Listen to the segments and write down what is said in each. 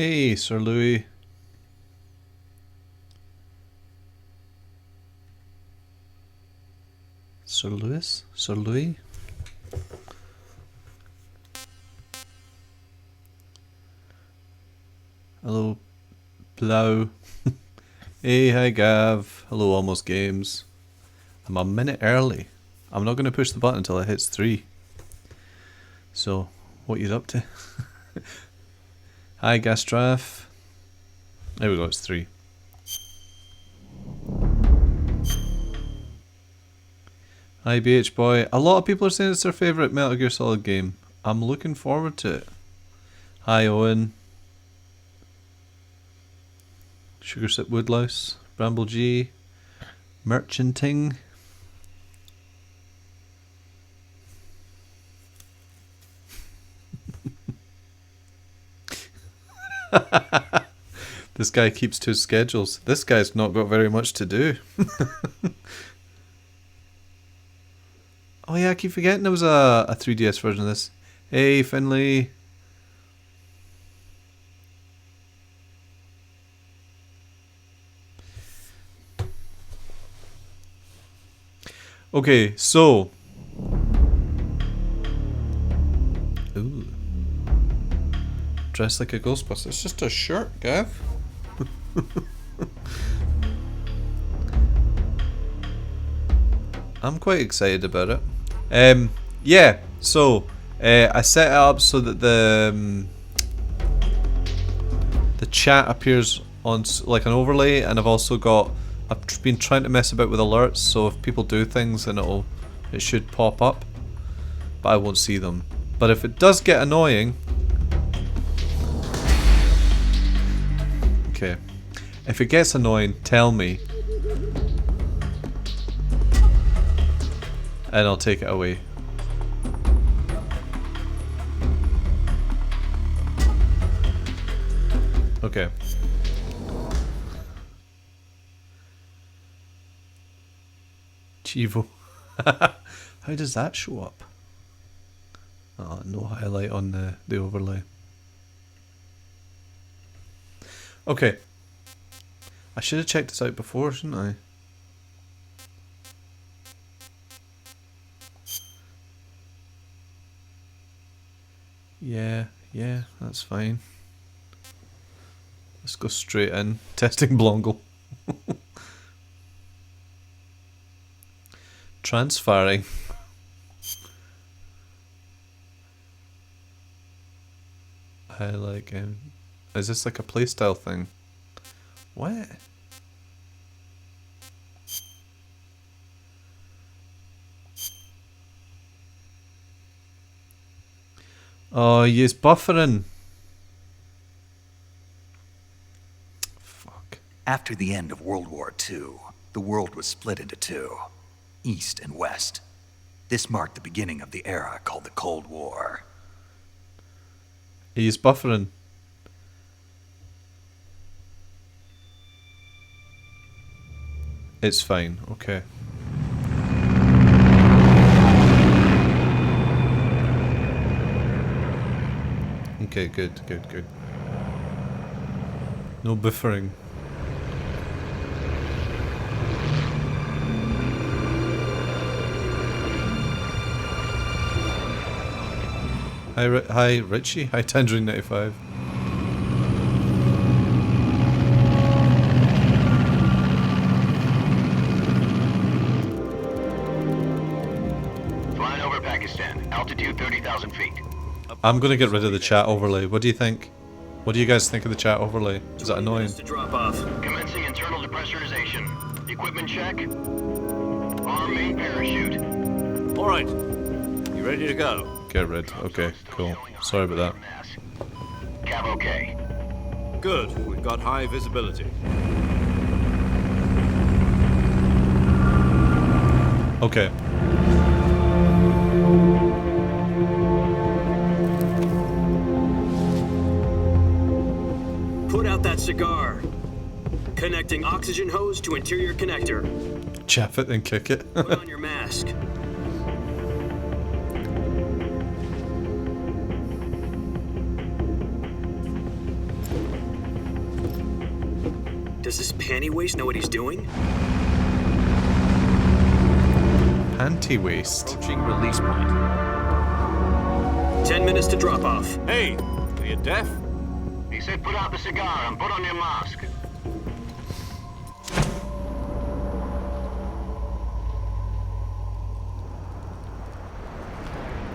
Hey, Sir Louis. Sir Louis? Sir Louis? Hello, Blau. Hey, hi Gav. Hello, Almost Games. I'm a minute early. I'm not going to push the button until it hits 3. So, what you up to? Hi, Gastraf. There we go, it's 3. Hi, BH Boy. A lot of people are saying it's their favourite Metal Gear Solid game. I'm looking forward to it. Hi, Owen. Sugarsip Woodlouse. Bramble G. Merchanting. This guy keeps to his schedules. This guy's not got very much to do. Oh yeah, I keep forgetting there was a 3DS version of this. Hey, Finley. Okay, so. Ooh. Dressed like a Ghostbuster. It's just a shirt, Gav. I'm quite excited about it. Yeah, so I set it up so that the chat appears on like an overlay, and I've also got, I've been trying to mess about with alerts, so if people do things then it should pop up, but I won't see them. But if it does get annoying, okay, if it gets annoying, tell me and I'll take it away. Okay. Chivo. How does that show up? Oh, no highlight on the overlay. Okay. I should have checked this out before, shouldn't I? Yeah, that's fine. Let's go straight in. Testing Blongle. Transferring. I like is this like a playstyle thing? What? Oh, he's buffering. Fuck. After the end of World War II, the world was split into two, East and West. This marked the beginning of the era called the Cold War. He's buffering. It's fine, okay. Okay, good. No buffering. Hi, Richie. Hi, Tangerine95. Flying over Pakistan, altitude 30,000 feet. I'm gonna get rid of the chat overlay. What do you think? What do you guys think of the chat overlay? Is that annoying? To drop off. Commencing internal depressurization. Equipment check. Arm main parachute. All right. You ready to go? Get rid. Okay, cool. Sorry about that. Cav okay. Good. We've got high visibility. Okay. Put out that cigar. Connecting oxygen hose to interior connector. Chaff it and kick it. Put on your mask. Does this panty waste know what he's doing? Anti-waste. Approaching release point. 10 minutes to drop off. Hey, are you deaf? He said put out the cigar and put on your mask.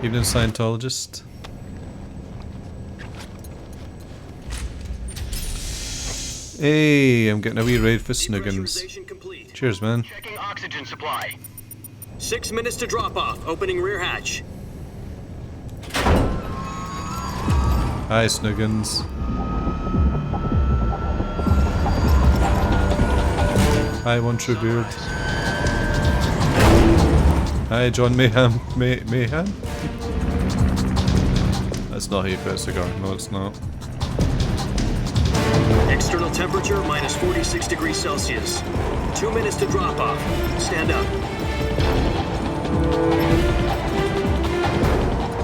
Evening, Scientologist. Hey, I'm getting a wee raid for Snuggins. Depressurization complete. Cheers, man. Checking oxygen supply. 6 minutes to drop off. Opening rear hatch. Hi, Snuggins. Hi, One True Beard. Hi, John Mayhem. Mayhem? That's not how you put a cigar. No, it's not. External temperature minus 46 degrees Celsius. 2 minutes to drop off. Stand up.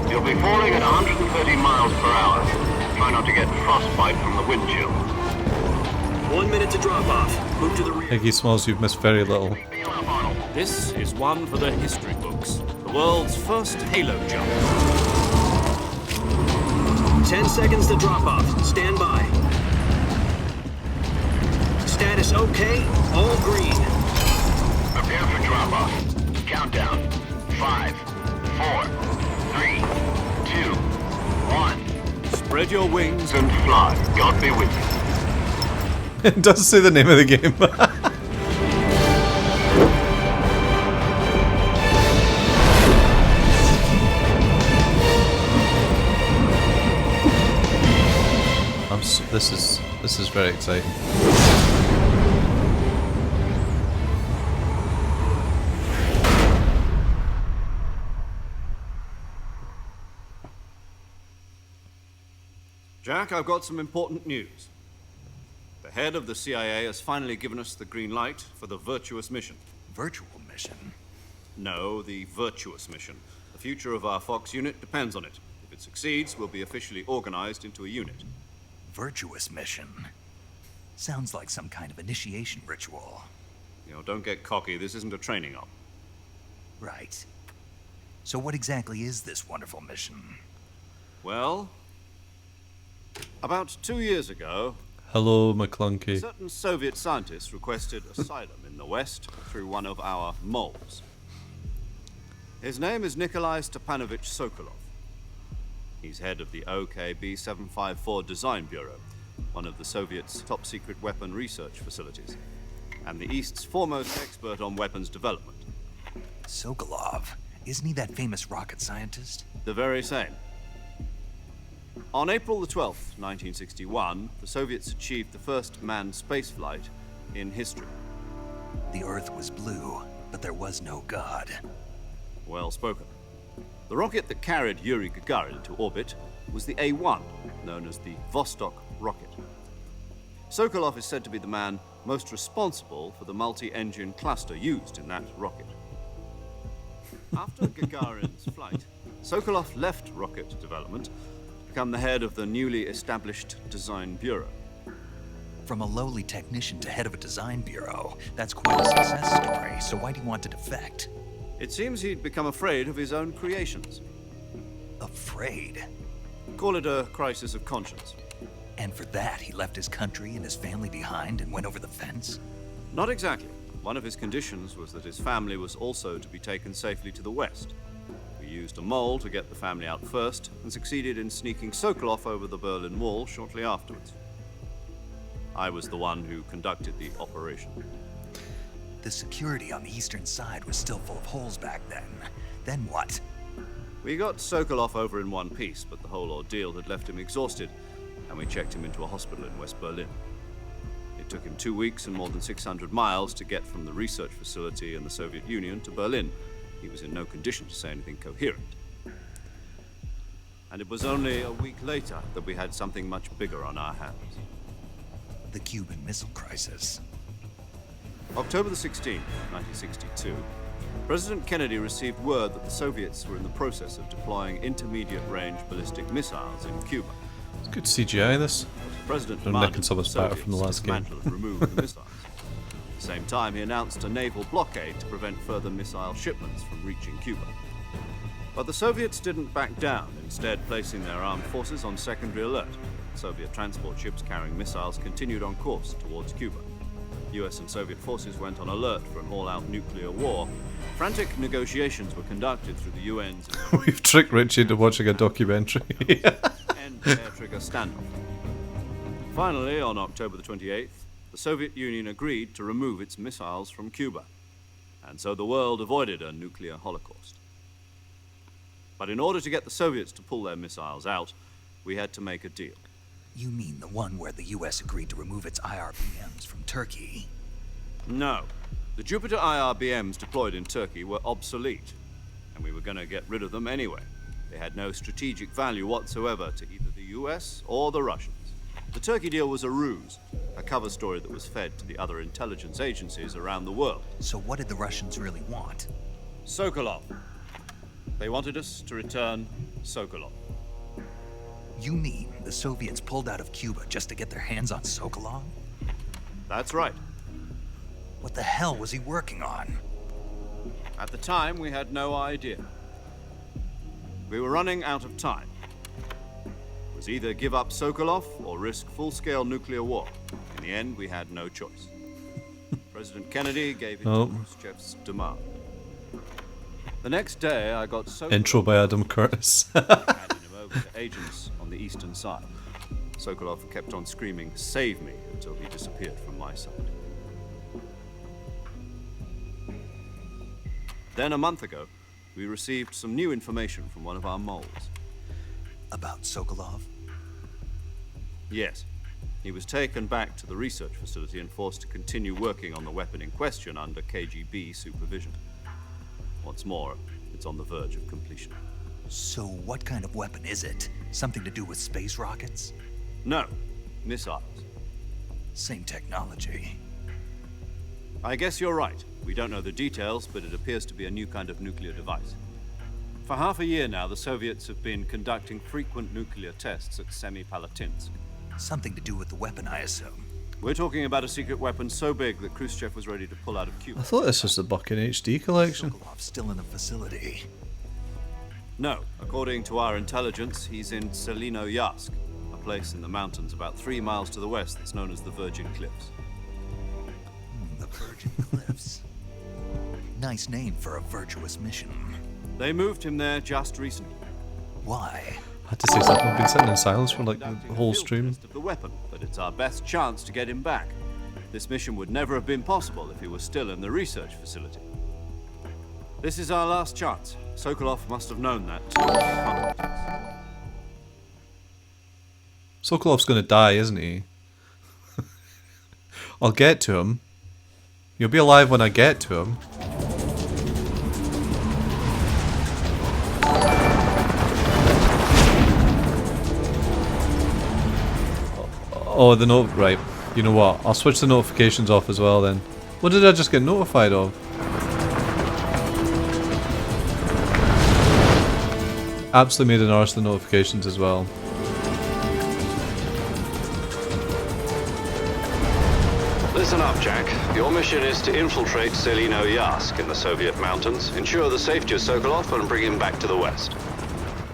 You'll be falling at 130 miles per hour. Try not to get frostbite from the wind chill. 1 minute to drop off. Move to the rear. Iggy Smalls, you've missed very little. Feel up, Arnold. This is one for the history books. The world's first halo jump. 10 seconds to drop off. Stand by. Status okay. All green. Prepare for drop-off. Countdown. 5, 4, 3, 2, 1. Spread your wings And fly. God be with you. It does say the name of the game. This is very exciting. Jack, I've got some important news. The head of the CIA has finally given us the green light for the virtuous mission. Virtual mission? No, the virtuous mission. The future of our Fox unit depends on it. If it succeeds, we'll be officially organized into a unit. Virtuous mission? Sounds like some kind of initiation ritual. You know, don't get cocky. This isn't a training op. Right. So what exactly is this wonderful mission? Well, about 2 years ago, Hello, McClunky. certain Soviet scientists requested asylum in the West through one of our moles. His name is Nikolai Stepanovich Sokolov. He's head of the OKB-754 Design Bureau, one of the Soviets' top-secret weapon research facilities, and the East's foremost expert on weapons development. Sokolov? Isn't he that famous rocket scientist? The very same. On April the 12th, 1961, the Soviets achieved the first manned spaceflight in history. The Earth was blue, but there was no God. Well spoken. The rocket that carried Yuri Gagarin to orbit was the A-1, known as the Vostok rocket. Sokolov is said to be the man most responsible for the multi-engine cluster used in that rocket. After Gagarin's flight, Sokolov left rocket development to become the head of the newly established Design Bureau. From a lowly technician to head of a design bureau, that's quite a success story, so why do you want to defect? It seems he'd become afraid of his own creations. Afraid? Call it a crisis of conscience. And for that, he left his country and his family behind and went over the fence? Not exactly. One of his conditions was that his family was also to be taken safely to the West. We used a mole to get the family out first and succeeded in sneaking Sokolov over the Berlin Wall shortly afterwards. I was the one who conducted the operation. The security on the eastern side was still full of holes back then. Then what? We got Sokolov over in one piece, but the whole ordeal had left him exhausted, and we checked him into a hospital in West Berlin. It took him 2 weeks and more than 600 miles to get from the research facility in the Soviet Union to Berlin. He was in no condition to say anything coherent. And it was only a week later that we had something much bigger on our hands. The Cuban Missile Crisis. October the 16th, 1962, President Kennedy received word that the Soviets were in the process of deploying intermediate-range ballistic missiles in Cuba. It's good CGI, this. President Nick demanded and some of the us better from the Soviets last game. dismantle and remove the missiles. At the same time, he announced a naval blockade to prevent further missile shipments from reaching Cuba. But the Soviets didn't back down, instead placing their armed forces on secondary alert. Soviet transport ships carrying missiles continued on course towards Cuba. US and Soviet forces went on alert for an all-out nuclear war. Frantic negotiations were conducted through the UN's We've tricked Richie into watching a documentary. end air trigger standoff. Finally, on October the 28th, the Soviet Union agreed to remove its missiles from Cuba, and so the world avoided a nuclear holocaust. But in order to get the Soviets to pull their missiles out, we had to make a deal. You mean the one where the US agreed to remove its IRBMs from Turkey? No. The Jupiter IRBMs deployed in Turkey were obsolete, and we were going to get rid of them anyway. They had no strategic value whatsoever to either the US or the Russians. The Turkey deal was a ruse, a cover story that was fed to the other intelligence agencies around the world. So what did the Russians really want? Sokolov. They wanted us to return Sokolov. You mean the Soviets pulled out of Cuba just to get their hands on Sokolov? That's right. What the hell was he working on? At the time, we had no idea. We were running out of time. It was either give up Sokolov or risk full-scale nuclear war. In the end, we had no choice. President Kennedy gave in to Khrushchev's demand. The next day, I got Sokolov. Intro by Adam Curtis. Handing him over to agents on the eastern side. Sokolov kept on screaming, "Save me," until he disappeared from my side. Then a month ago, we received some new information from one of our moles. About Sokolov? Yes. He was taken back to the research facility and forced to continue working on the weapon in question under KGB supervision. Once more, it's on the verge of completion. So what kind of weapon is it? Something to do with space rockets? No, missiles. Same technology. I guess you're right. We don't know the details, but it appears to be a new kind of nuclear device. For half a year now, the Soviets have been conducting frequent nuclear tests at Semipalatinsk. Something to do with the weapon, I assume. We're talking about a secret weapon so big that Khrushchev was ready to pull out of Cuba. I thought this was the Buck in HD collection. Sokolov's still in the facility. No, according to our intelligence, he's in Selino Yask, a place in the mountains about 3 miles to the west that's known as the Virgin Cliffs. The Virgin Cliffs. Nice name for a virtuous mission. They moved him there just recently. Why? I had to say something. I've been sitting in silence for like the Conducting whole a field stream. test of the weapon, but it's our best chance to get him back. This mission would never have been possible if he was still in the research facility. This is our last chance. Sokolov must have known that too. He contacted us. Sokolov's gonna die, isn't he? I'll get to him. You'll be alive when I get to him. Oh, the note. Right. You know what? I'll switch the notifications off as well then. What did I just get notified of? Absolutely made an arse of the notifications as well. Listen up, Jack. Your mission is to infiltrate Selino Yask in the Soviet mountains, ensure the safety of Sokolov, and bring him back to the west.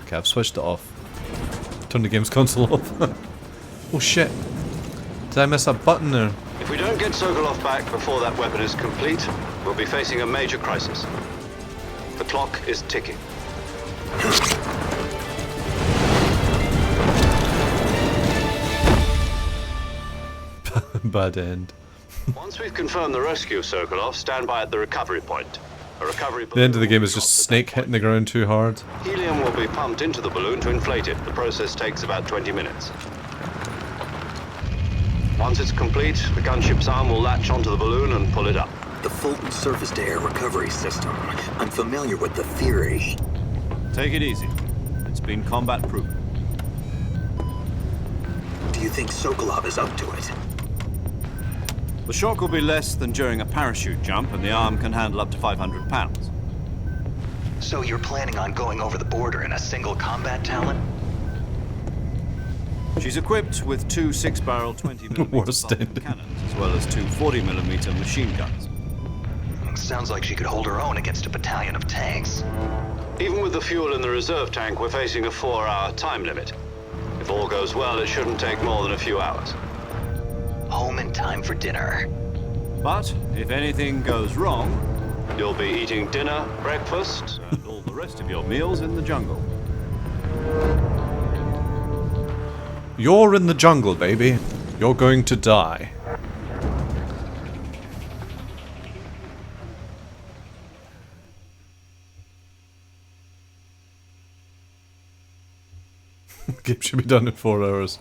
Okay, I've switched it off. Turn the game's console off. Oh shit. Did I miss that button there? If we don't get Sokolov back before that weapon is complete, we'll be facing a major crisis. The clock is ticking. Bad end. Once we've confirmed the rescue of Sokolov, stand by at the recovery point. A recovery The end of the balloon game is will just drop Snake hitting the ground too hard. Helium will be pumped into the balloon to inflate it. The process takes about 20 minutes. Once it's complete, the gunship's arm will latch onto the balloon and pull it up. The Fulton surface-to-air recovery system. I'm familiar with the theory. Take it easy. It's been combat-proven. Do you think Sokolov is up to it? The shock will be less than during a parachute jump, and the arm can handle up to 500 pounds. So you're planning on going over the border in a single combat talent? She's equipped with two 6-barrel 20mm Worst ending. cannons, as well as two 40mm machine guns. Sounds like she could hold her own against a battalion of tanks. Even with the fuel in the reserve tank, we're facing a 4-hour time limit. If all goes well, it shouldn't take more than a few hours. Home in time for dinner. But if anything goes wrong, You'll be eating dinner, breakfast. and all the rest of your meals in the jungle. You're in the jungle, baby. You're going to die. Game should be done in 4 hours.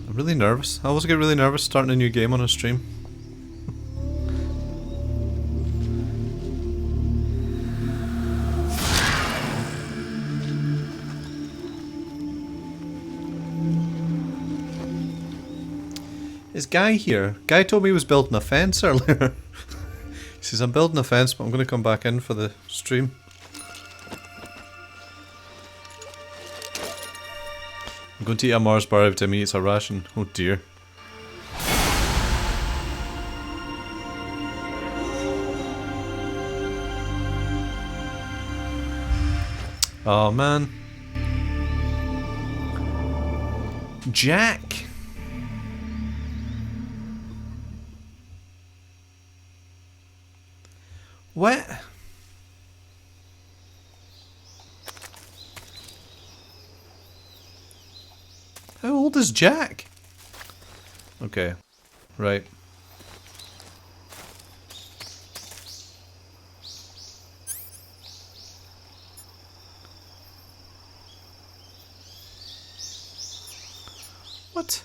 I'm really nervous. I always get really nervous starting a new game on a stream. Is Guy here? Guy told me he was building a fence earlier. He says, I'm building a fence, but I'm going to come back in for the stream. I'm going to eat a Mars bar every time he eats a ration. Oh dear. Oh man. Jack. What? How old is Jack? Okay, right. What?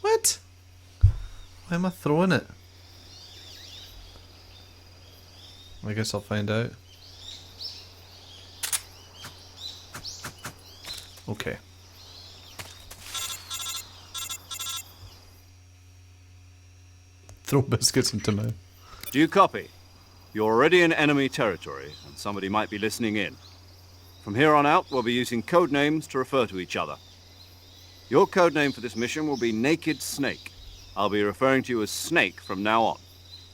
What? Why am I throwing it? I guess I'll find out. Okay. Throw biscuits into mouth. Do you copy? You're already in enemy territory, and somebody might be listening in. From here on out, we'll be using code names to refer to each other. Your code name for this mission will be Naked Snake. I'll be referring to you as Snake from now on.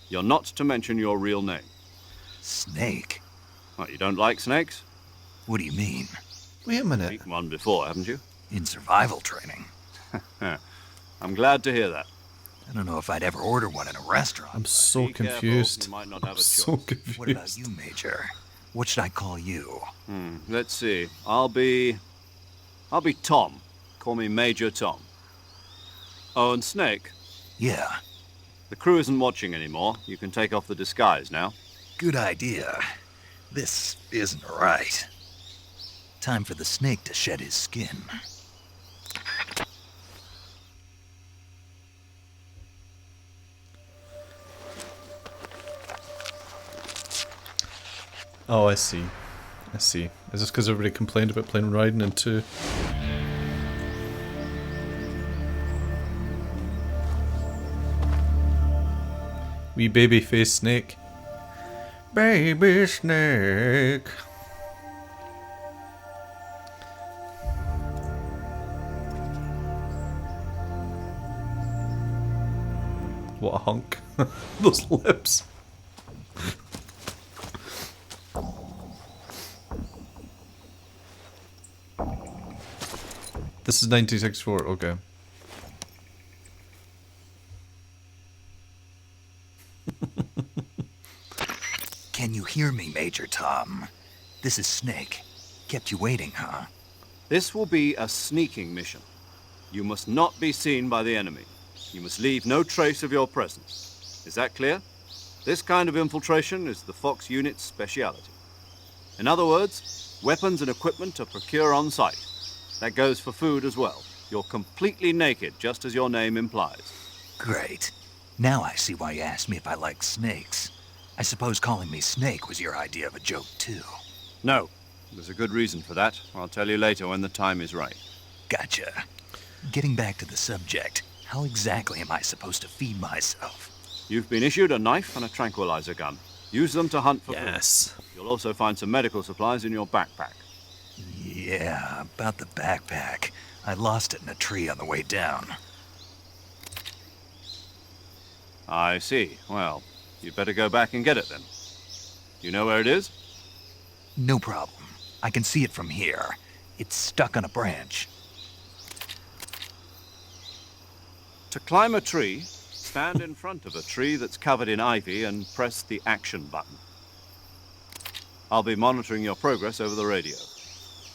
You're not to mention your real name. Snake? What, you don't like snakes? What do you mean? Wait a minute. Eaten one before, haven't you? In survival training? I'm glad to hear that. I don't know if I'd ever order one in a restaurant. I'm so Be careful, confused. you might not I'm have a so choice. confused. What about you, Major? What should I call you? Let's see. I'll be Tom. Call me Major Tom. Oh, and Snake. Yeah, The crew isn't watching anymore. You can take off the disguise now. good idea. This isn't right. Time for the snake to shed his skin. Oh, I see. I see. Is this because everybody complained about playing Raiden in 2? Wee baby face snake. Baby snake. What a hunk. Those lips. This is 1964, okay. Can you hear me, Major Tom? This is Snake. Kept you waiting, huh? This will be a sneaking mission. You must not be seen by the enemy. You must leave no trace of your presence. Is that clear? This kind of infiltration is the Fox unit's speciality. In other words, weapons and equipment are procured on site. That goes for food as well. You're completely naked, just as your name implies. Great. Now I see why you asked me if I like snakes. I suppose calling me Snake was your idea of a joke, too. No, there's a good reason for that. I'll tell you later when the time is right. Gotcha. Getting back to the subject, how exactly am I supposed to feed myself? You've been issued a knife and a tranquilizer gun. Use them to hunt for food. Yes. You'll also find some medical supplies in your backpack. Yeah, about the backpack. I lost it in a tree on the way down. I see. Well, you'd better go back and get it then. You know where it is? No problem. I can see it from here. It's stuck on a branch. To climb a tree, stand in front of a tree that's covered in ivy and press the action button. I'll be monitoring your progress over the radio.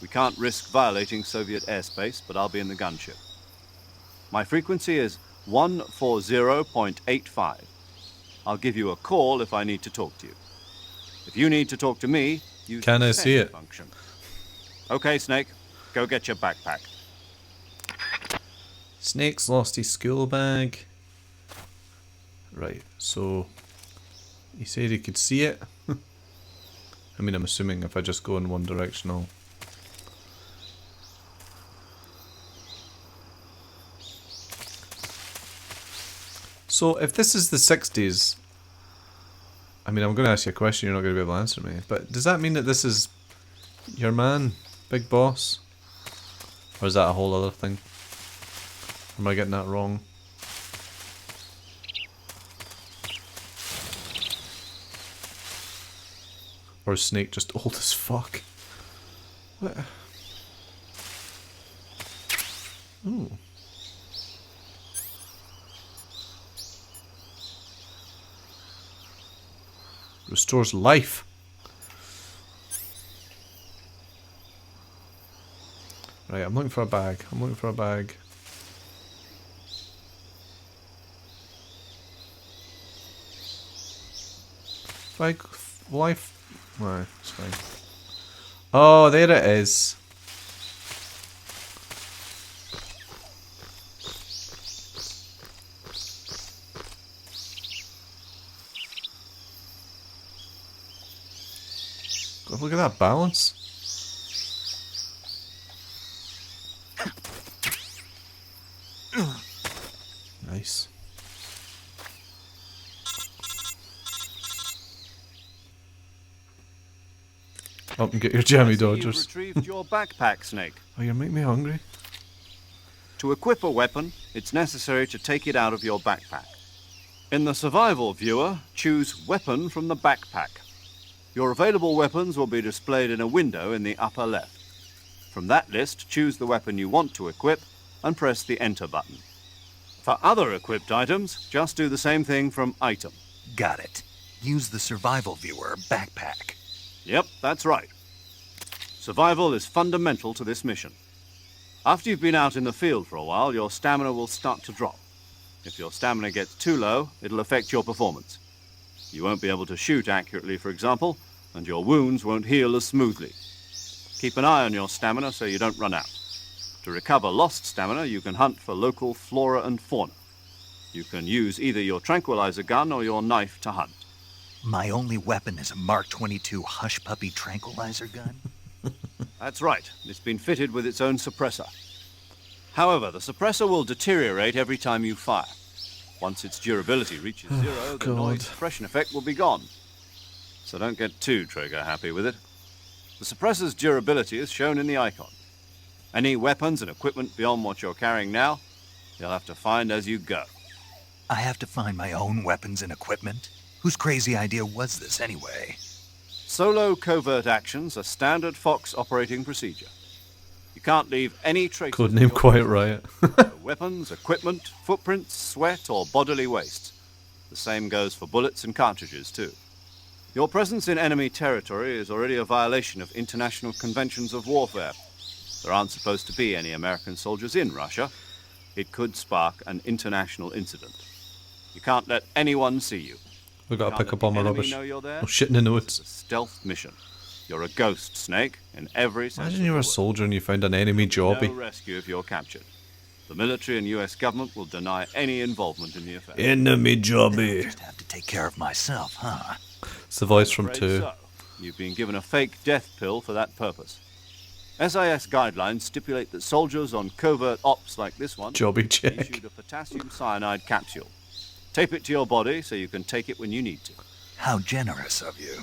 We can't risk violating Soviet airspace, but I'll be in the gunship. My frequency is 140.85. I'll give you a call if I need to talk to you. If you need to talk to me, use Can the I see send it? function. Okay, Snake, go get your backpack. Snake's lost his school bag. Right, so he said he could see it. I mean, I'm assuming if I just go in one direction, I'll... So, if this is the 60s, I mean, I'm going to ask you a question, you're not going to be able to answer me, but does that mean that this is your man, Big Boss? Or is that a whole other thing? Am I getting that wrong? Or is Snake just old as fuck? What? Ooh. Restores life. Right, I'm looking for a bag. I'm looking for a bag. Like, life. No, it's fine. Oh, there it is. God, look at that balance. Nice. Up and get your jammy I see you've dodgers. retrieved your backpack, Snake. Oh, you're making me hungry. To equip a weapon, it's necessary to take it out of your backpack. In the survival viewer, choose Weapon from the backpack. Your available weapons will be displayed in a window in the upper left. From that list, choose the weapon you want to equip and press the Enter button. For other equipped items, just do the same thing from Item. Got it. Use the survival viewer backpack. Yep, that's right. Survival is fundamental to this mission. After you've been out in the field for a while, your stamina will start to drop. If your stamina gets too low, it'll affect your performance. You won't be able to shoot accurately, for example, and your wounds won't heal as smoothly. Keep an eye on your stamina so you don't run out. To recover lost stamina, you can hunt for local flora and fauna. You can use either your tranquilizer gun or your knife to hunt. My only weapon is a Mark 22 Hush Puppy tranquilizer gun? That's right. It's been fitted with its own suppressor. However, the suppressor will deteriorate every time you fire. Once its durability reaches zero, the noise suppression effect will be gone. So don't get too trigger-happy with it. The suppressor's durability is shown in the icon. Any weapons and equipment beyond what you're carrying now, you'll have to find as you go. I have to find my own weapons and equipment? Whose crazy idea was this anyway? Solo covert actions are standard Fox operating procedure. You can't leave any traces. Codename Quiet Riot. Weapons, equipment, footprints, sweat, or bodily waste. The same goes for bullets and cartridges, too. Your presence in enemy territory is already a violation of international conventions of warfare. There aren't supposed to be any American soldiers in Russia. It could spark an international incident. You can't let anyone see you. We've got to Can't pick let up all my the enemy rubbish. know you're there. Oh, shitting in the It's a woods. stealth mission. You're a ghost, Snake, in every sense Imagine of you were the a word. soldier and you found an enemy No jobby. rescue if you're captured. The military and US government will deny any involvement in the affair. Enemy Then I'll jobby. just have to take care of myself, huh? It's the voice from Afraid 2. so. You've been given a fake death pill for that purpose. SIS guidelines stipulate that soldiers on covert ops like this one Jobby are check. issued a potassium cyanide capsule. Tape it to your body so you can take it when you need to. How generous of you.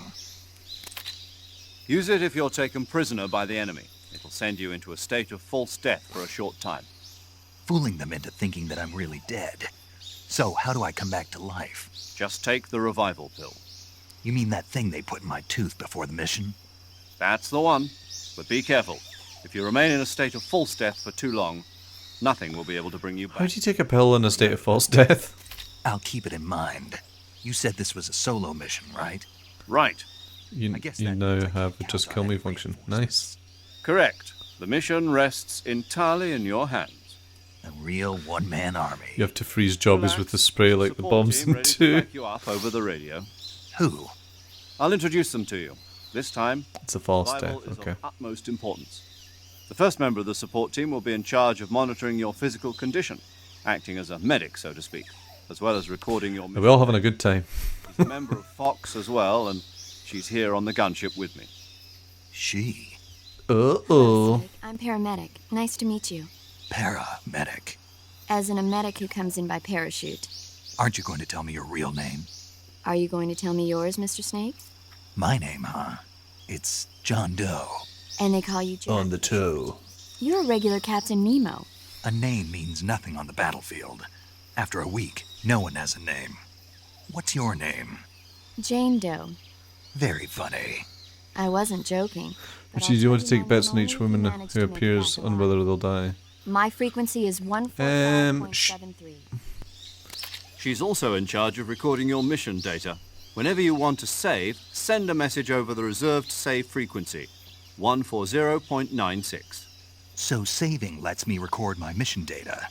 Use it if you're taken prisoner by the enemy. It'll send you into a state of false death for a short time. Fooling them into thinking that I'm really dead. So, how do I come back to life? Just take the revival pill. You mean that thing they put in my tooth before the mission? That's the one. But be careful. If you remain in a state of false death for too long, nothing will be able to bring you back. How do you take a pill in a state of false death? I'll keep it in mind. You said this was a solo mission, right? Right. You I guess you that now means I can have a count just on kill me any function. reinforcements. Nice. Correct. The mission rests entirely in your hands. A real one-man army. You have to freeze jobbies with the spray like the Support bombs team in ready to 2. back you up over the radio. Who? I'll introduce them to you. This time, It's a false survival death, is okay. of utmost importance. The first member of the support team will be in charge of monitoring your physical condition, acting as a medic, so to speak, as well as recording your Are mission. we all having a good time? She's a member of Fox as well, and she's here on the gunship with me. She. Uh-oh. I'm paramedic. Nice to meet you. Paramedic. As in a medic who comes in by parachute. Aren't you going to tell me your real name? Are you going to tell me yours, Mr. Snake? My name, huh? It's John Doe. And they call you Jack. On the toe. You're a regular Captain Nemo. A name means nothing on the battlefield. After a week, no one has a name. What's your name? Jane Doe. Very funny. I wasn't joking. but Richie, I'll do you want to tell take now bets you'll on each only woman manage who to make it appears back on alive. whether they'll die? My frequency is 145.73. She's also in charge of recording your mission data. Whenever you want to save, send a message over the reserved save frequency, 140.96. So saving lets me record my mission data.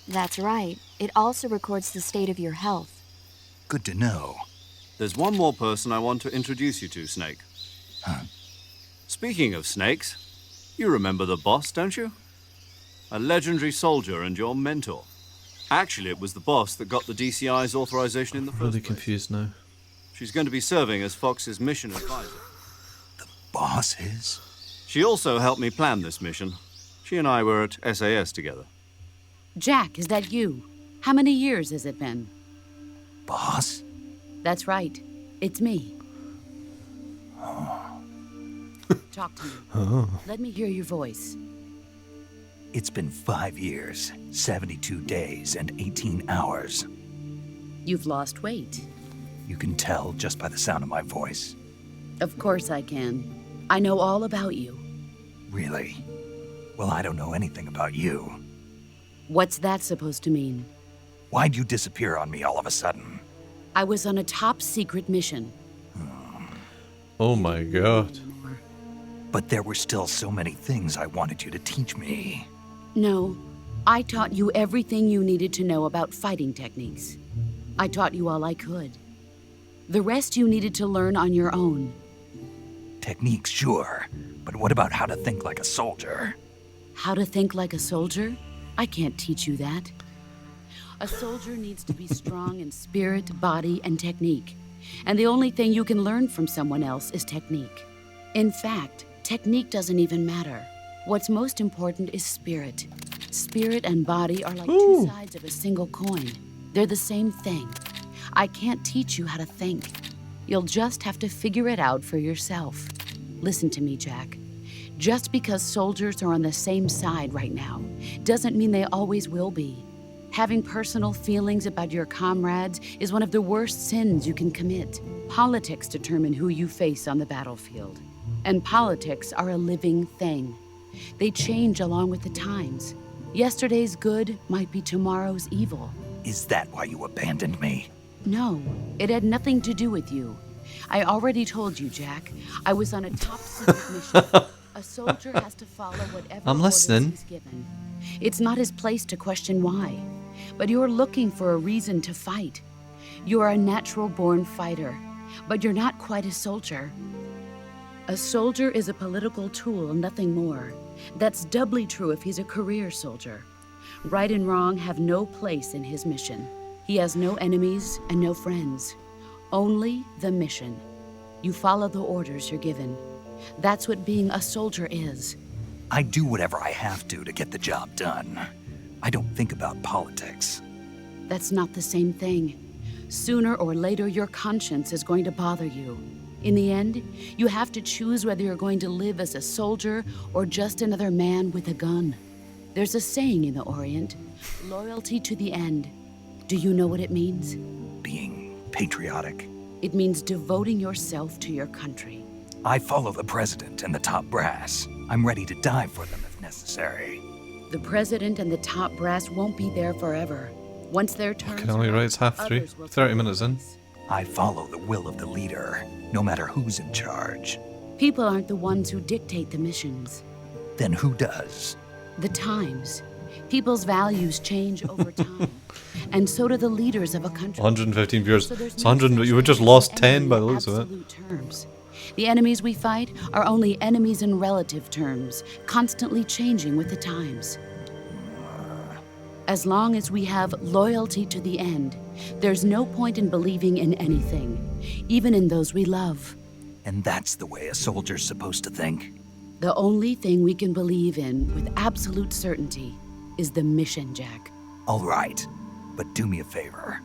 That's right. It also records the state of your health. Good to know. There's one more person I want to introduce you to, Snake. Huh? Speaking of snakes, you remember the boss, don't you? A legendary soldier and your mentor. Actually, it was the boss that got the DCI's authorization in the I'm first really place. confused now. She's going to be serving as Fox's mission advisor. Boss is? She also helped me plan this mission. She and I were at SAS together. Jack, is that you? How many years has it been? Boss? That's right. It's me. Talk to me. Let me hear your voice. It's been 5 years, 72 days, and 18 hours. You've lost weight. You can tell just by the sound of my voice. Of course I can. I know all about you. Really? Well, I don't know anything about you. What's that supposed to mean? Why'd you disappear on me all of a sudden? I was on a top secret mission. Oh my god. But there were still so many things I wanted you to teach me. No, I taught you everything you needed to know about fighting techniques. I taught you all I could. The rest you needed to learn on your own. Techniques, sure. But what about how to think like a soldier? How to think like a soldier? I can't teach you that. A soldier needs to be strong in spirit, body, and technique. And the only thing you can learn from someone else is technique. In fact, technique doesn't even matter. What's most important is spirit. Spirit and body are like two sides of a single coin. They're the same thing. I can't teach you how to think. You'll just have to figure it out for yourself. Listen to me, Jack. Just because soldiers are on the same side right now doesn't mean they always will be. Having personal feelings about your comrades is one of the worst sins you can commit. Politics determine who you face on the battlefield. And politics are a living thing. They change along with the times. Yesterday's good might be tomorrow's evil. Is that why you abandoned me? No, it had nothing to do with you. I already told you, Jack. I was on a top secret mission. A soldier has to follow whatever I'm orders listening. he's given. It's not his place to question why. But you're looking for a reason to fight. You're a natural-born fighter, but you're not quite a soldier. A soldier is a political tool, nothing more. That's doubly true if he's a career soldier. Right and wrong have no place in his mission. He has no enemies and no friends. Only the mission. You follow the orders you're given. That's what being a soldier is. I do whatever I have to get the job done. I don't think about politics. That's not the same thing. Sooner or later, your conscience is going to bother you. In the end, you have to choose whether you're going to live as a soldier or just another man with a gun. There's a saying in the Orient, loyalty to the end. Do you know what it means? Being patriotic. It means devoting yourself to your country. I follow the president and the top brass. I'm ready to die for them if necessary. The president and the top brass won't be there forever. Once their turn. Fucking hell, you're right, it's half 3. 30 minutes in. I follow the will of the leader, no matter who's in charge. People aren't the ones who dictate the missions. Then who does? The times. People's values change over time. And so do the leaders of a country. 115 viewers. So there's It's no 100, such you were thing just as lost enemy 10 by in the looks of it. absolute terms. The enemies we fight are only enemies in relative terms, constantly changing with the times. As long as we have loyalty to the end, there's no point in believing in anything, even in those we love. And that's the way a soldier's supposed to think? The only thing we can believe in with absolute certainty is the mission, Jack. All right, but do me a favor.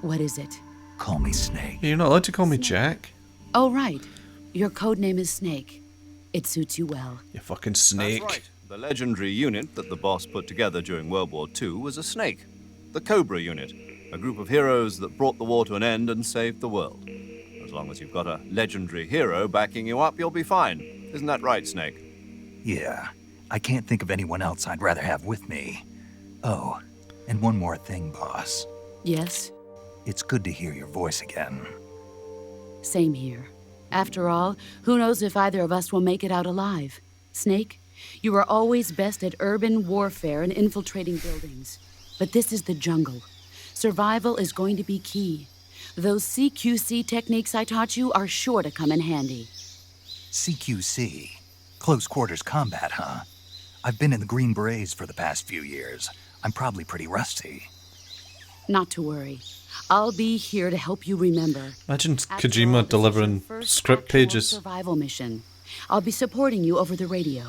What is it? Call me Snake. You're not allowed to call me Jack. Oh, right. Your code name is Snake. It suits you well. You fucking snake. That's right. The legendary unit that the boss put together during World War II was a snake. The Cobra unit, a group of heroes that brought the war to an end and saved the world. As long as you've got a legendary hero backing you up, you'll be fine. Isn't that right, Snake? Yeah, I can't think of anyone else I'd rather have with me. Oh, and one more thing, boss. Yes? It's good to hear your voice again. Same here. After all, who knows if either of us will make it out alive? Snake, you are always best at urban warfare and infiltrating buildings. But this is the jungle. Survival is going to be key. Those CQC techniques I taught you are sure to come in handy. CQC? Close quarters combat, huh? I've been in the Green Berets for the past few years. I'm probably pretty rusty. Not to worry. I'll be here to help you remember. Imagine After all, Kojima this is delivering your first script actual pages. Survival mission. I'll be supporting you over the radio.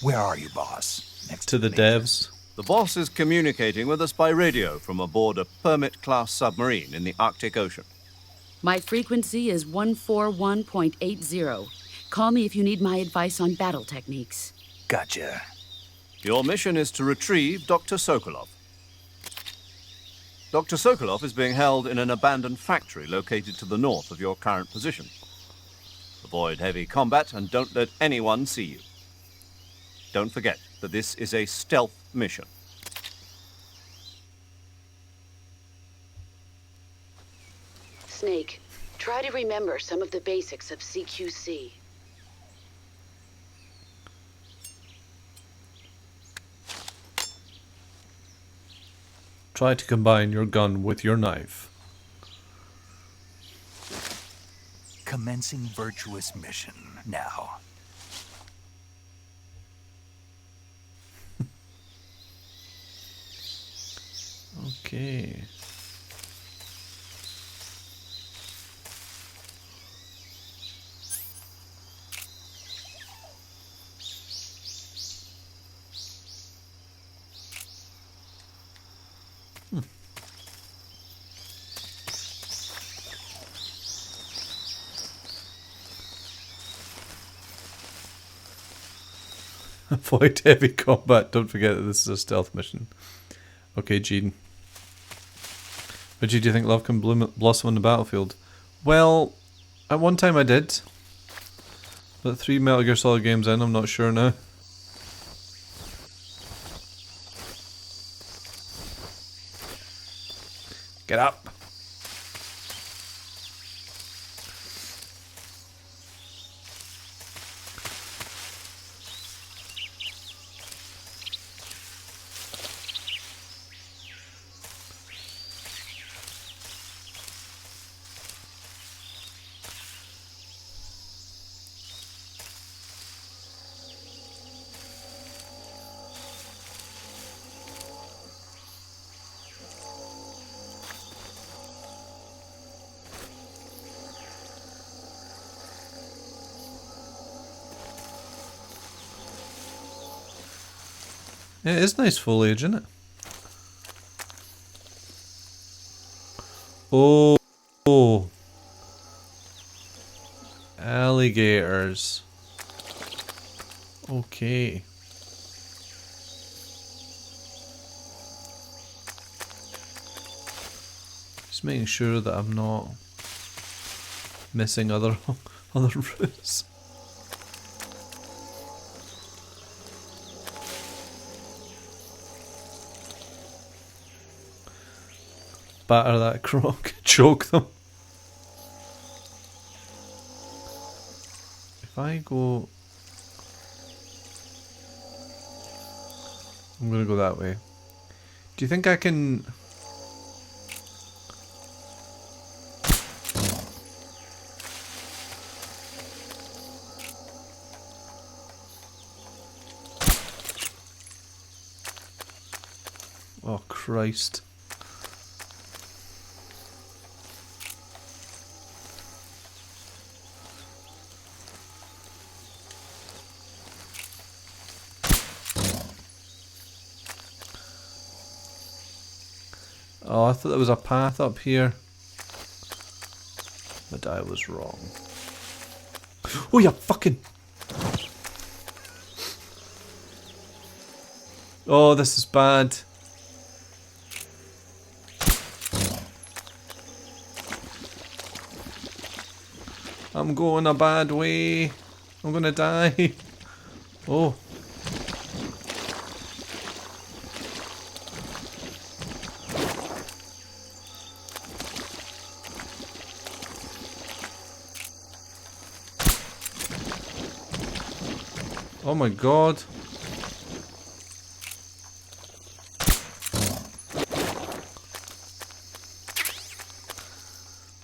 Where are you, boss? Next To the me? devs. The boss is communicating with us by radio from aboard a Permit-class submarine in the Arctic Ocean. My frequency is 141.80. Call me if you need my advice on battle techniques. Gotcha. Your mission is to retrieve Dr. Sokolov. Dr. Sokolov is being held in an abandoned factory located to the north of your current position. Avoid heavy combat and don't let anyone see you. Don't forget that this is a stealth mission. Snake, try to remember some of the basics of CQC. Try to combine your gun with your knife. Commencing virtuous mission now. Okay. Avoid heavy combat. Don't forget that this is a stealth mission. Okay, Gene. Richie, do you think love can blossom on the battlefield? Well, at one time I did. But 3 Metal Gear Solid games in, I'm not sure now. Get up. Yeah, it is nice foliage, isn't it? Oh, oh. Alligators. Okay. Just making sure that I'm not missing other routes. Batter that croc, choke them. If I go, I'm gonna go that way. Do you think I can? Oh Christ. Oh, I thought there was a path up here. But I was wrong. Oh, you fucking... Oh, this is bad. I'm going a bad way. I'm gonna die. Oh. Oh my god.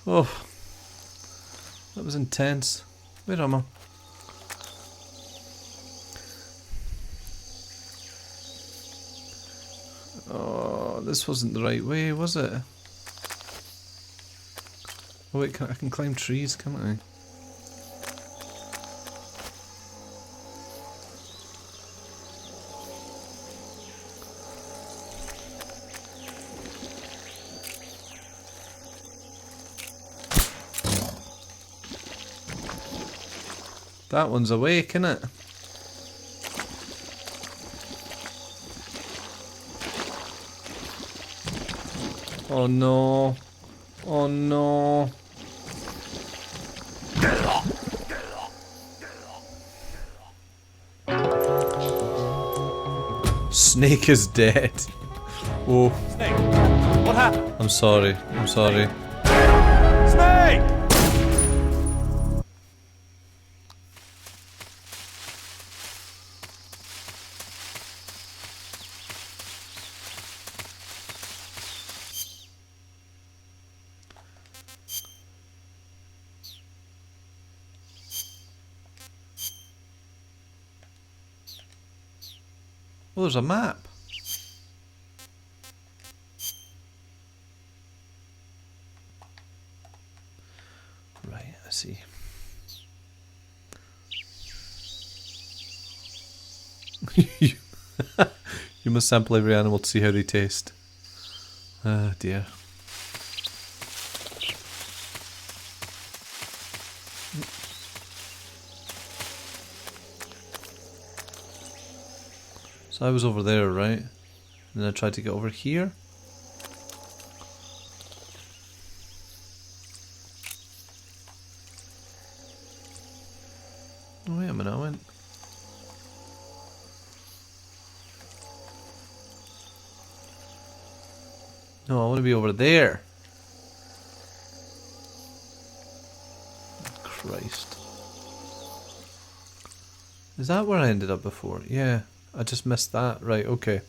Oh. That was intense. Where am I? Oh, this wasn't the right way, was it? Oh wait, I can climb trees, can't I? That one's awake, innit? Oh no. Oh no. Snake is dead. Oh. Snake, what happened? I'm sorry. I'm sorry. Snake! Oh, there's a map. Right, I see. You must sample every animal to see how they taste. Ah, dear. So I was over there, right? And then I tried to get over here. Oh, wait a minute, I went... No, I want to be over there. Christ. Is that where I ended up before? Yeah, I just missed that. Right, okay.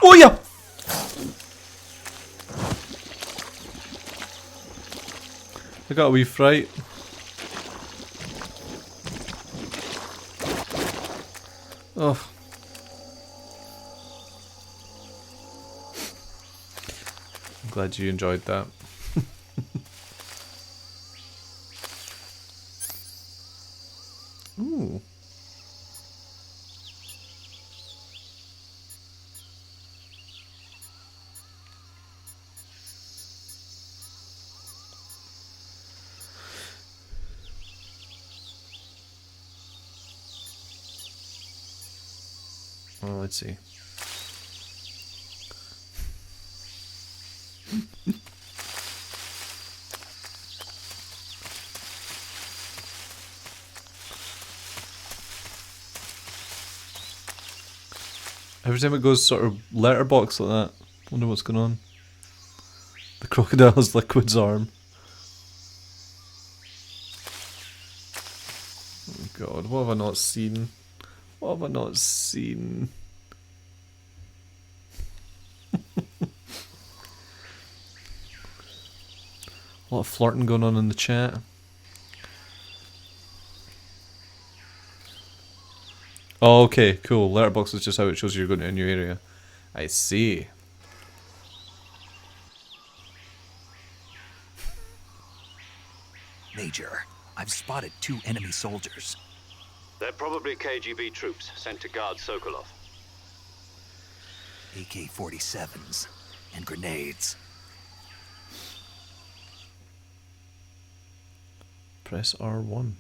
Oh yeah! I got a wee fright. Oh. I'm glad you enjoyed that. Ooh. Well, let's see. Every time it goes sort of letterbox like that, I wonder what's going on. The crocodile's liquid's arm. Oh god, what have I not seen? What have I not seen? A lot of flirting going on in the chat. Oh, okay, cool. Letterbox is just how it shows you're going to a new area. I see. Major, I've spotted 2 enemy soldiers. They're probably KGB troops sent to guard Sokolov. AK-47s and grenades. Press R1.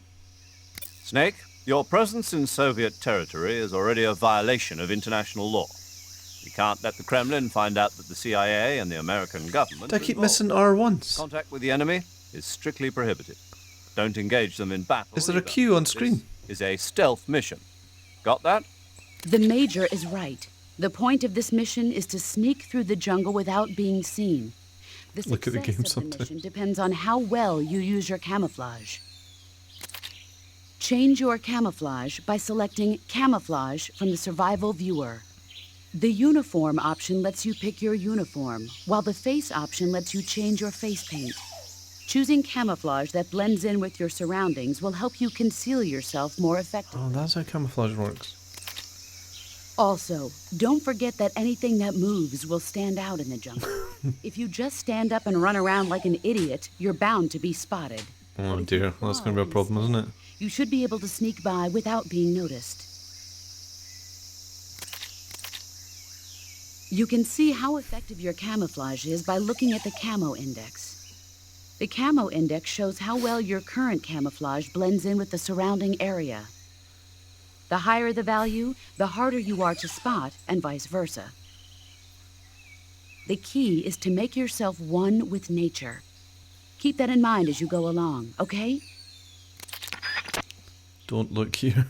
Snake, your presence in Soviet territory is already a violation of international law. We can't let the Kremlin find out that the CIA and the American government Did I are keep involved. missing R1s? Contact with the enemy is strictly prohibited. Don't engage them in battle. Is there a either. queue on screen? This is a stealth mission. Got that? The Major is right. The point of this mission is to sneak through the jungle without being seen. The Look at the success game of sometimes. the mission depends on how well you use your camouflage. Change your camouflage by selecting Camouflage from the Survival Viewer. The Uniform option lets you pick your uniform, while the Face option lets you change your face paint. Choosing camouflage that blends in with your surroundings will help you conceal yourself more effectively. Oh, that's how camouflage works. Also, don't forget that anything that moves will stand out in the jungle. If you just stand up and run around like an idiot, you're bound to be spotted. Oh But if dear, you that's going to be a fly problem, isn't it? instead, you should be able to sneak by without being noticed. You can see how effective your camouflage is by looking at the camo index. The camo index shows how well your current camouflage blends in with the surrounding area. The higher the value, the harder you are to spot, and vice versa. The key is to make yourself one with nature. Keep that in mind as you go along, okay? Don't look here.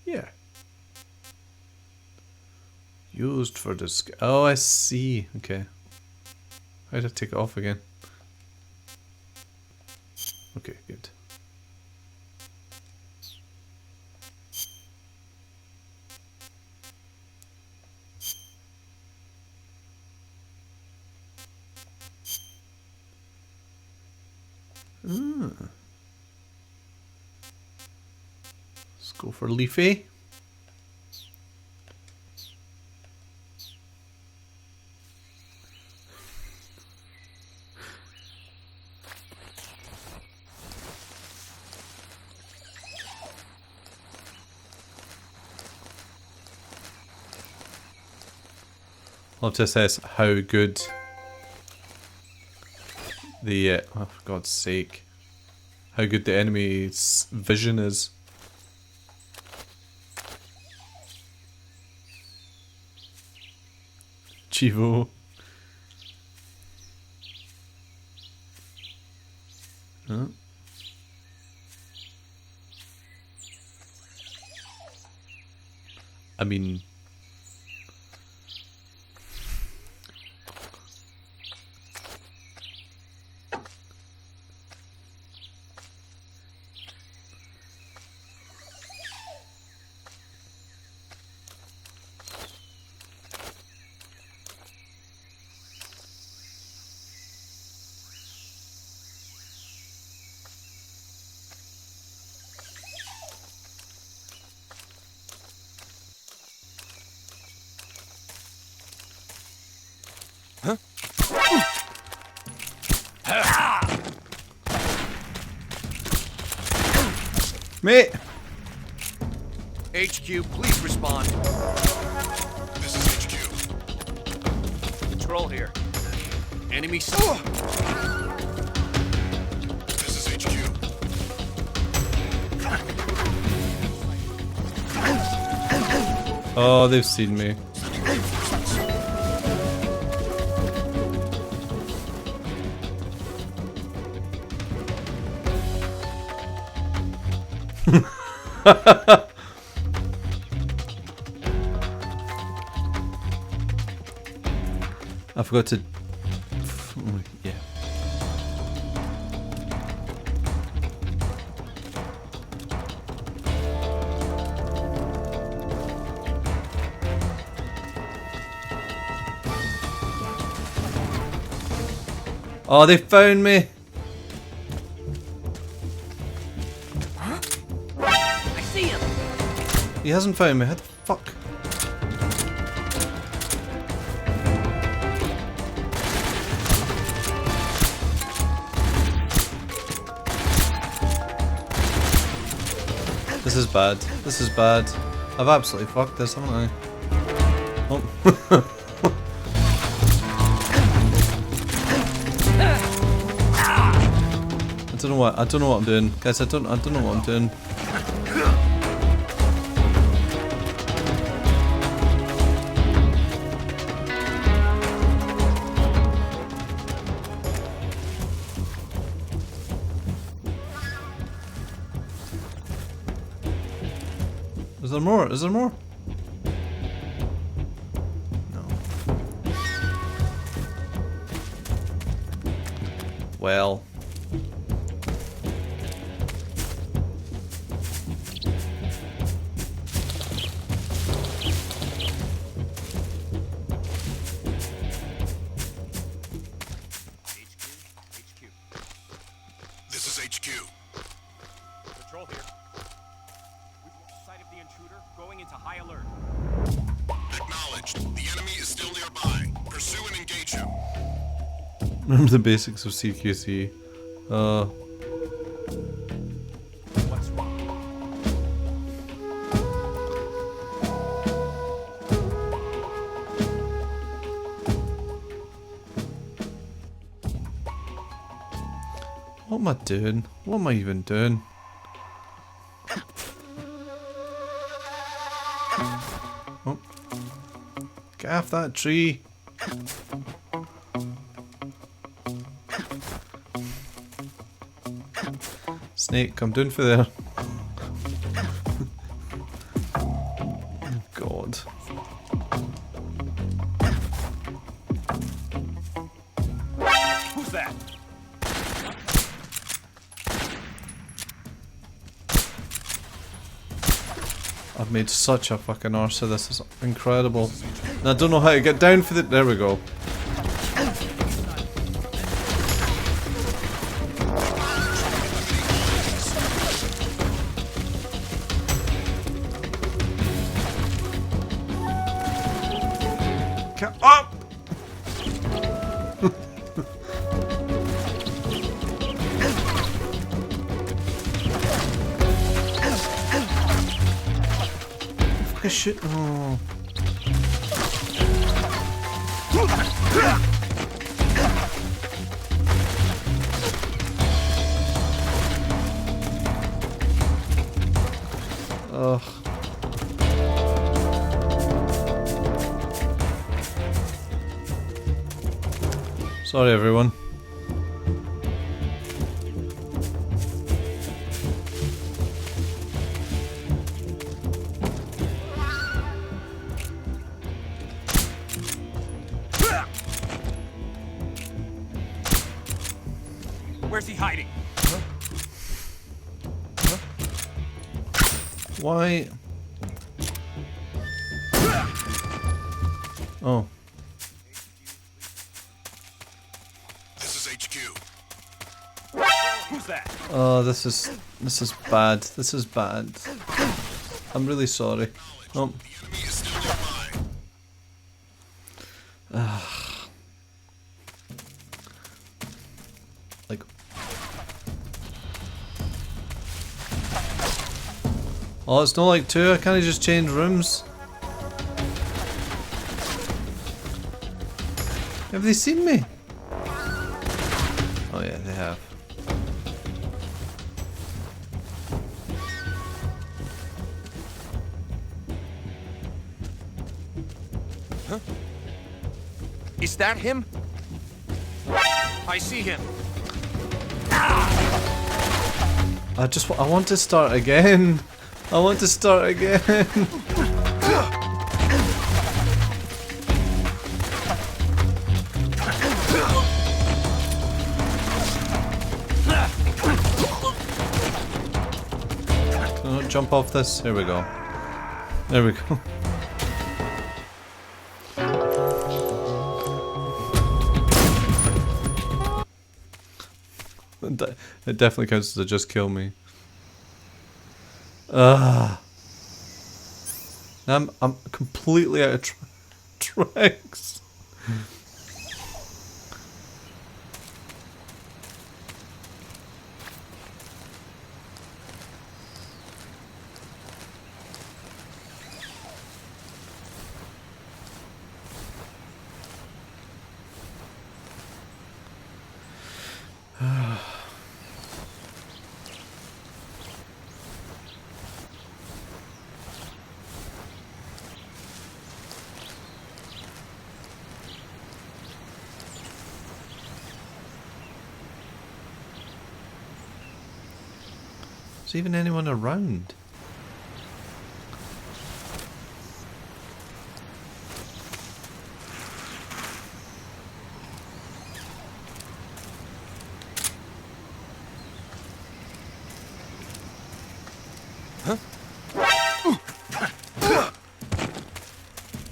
Yeah. Used for this. Oh, I see. Okay. How did I take it off again? Okay, good. Let's go for Leafy. I'll have to assess how good the oh for God's sake, how good the enemy's vision is. Chivo. Huh? I mean, Mate! HQ, please respond. This is HQ. Control here. Enemy. This is HQ. Oh, they've seen me. I forgot to... yeah. Oh, they found me! I see him. He hasn't found me, how the fuck? This is bad. This is bad. I've absolutely fucked this, haven't I? Oh. I don't know what I'm doing. Guys, I don't know what I'm doing. Is there more? Is there more? No. Well. This is HQ. Control here. We've lost sight of the intruder, going into high alert. Acknowledged. The enemy is still nearby. Pursue and engage him. Remember the basics of CQC. What's wrong? What am I doing? What am I even doing? Oh. Get off that tree. Snake, come down for there. Oh, God. Who's that? I've made such a fucking arse of this. Is incredible. And I don't know how to get down for the. There we go. Come up! Fucking shit. Oh. Ugh. Sorry, everyone. Where's he hiding? Why? Oh. This is HQ. Who's that? Oh, this is bad. This is bad. I'm really sorry. Oh. The enemy is still nearby. Oh, it's not like 2. I can't just change rooms. Have they seen me? Oh yeah, they have. Huh? Is that him? I see him. I want to start again. I want to start again. Jump off this. Here we go. There we go. It definitely counts as a just kill me. Now I'm completely out of tracks. Is even anyone around? Huh? I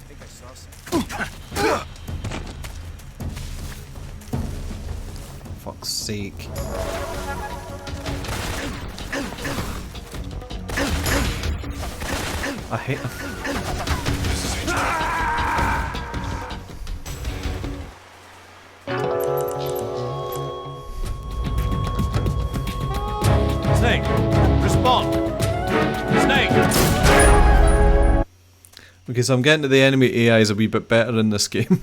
think I saw something. Fuck's sake. I hate them. Snake, respond. Snake. Okay, so I'm getting to the enemy AIs a wee bit better in this game.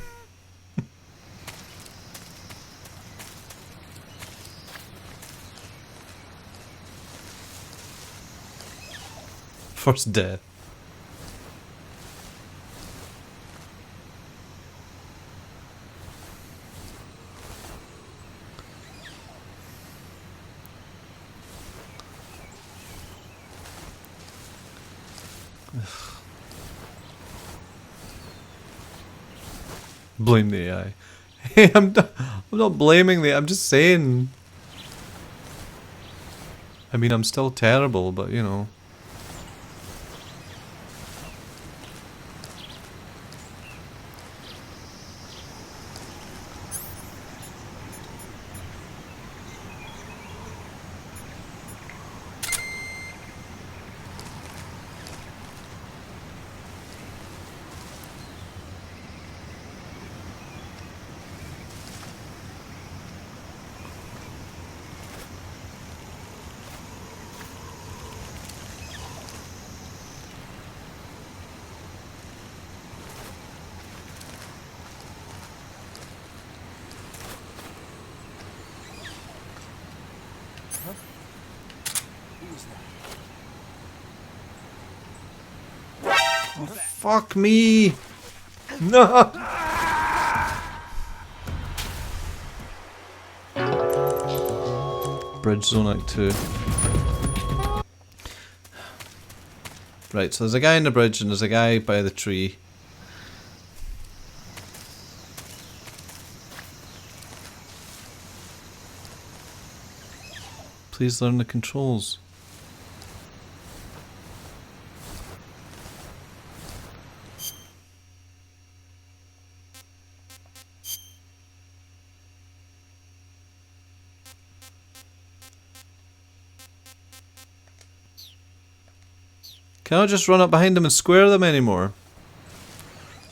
First death. Blame the AI. Hey, I'm not blaming the. I'm just saying. I mean, I'm still terrible, but you know. Oh, fuck me! No! Bridge Zone Act 2. Right, so there's a guy in the bridge and there's a guy by the tree. Please learn the controls. Can I just run up behind them and square them anymore?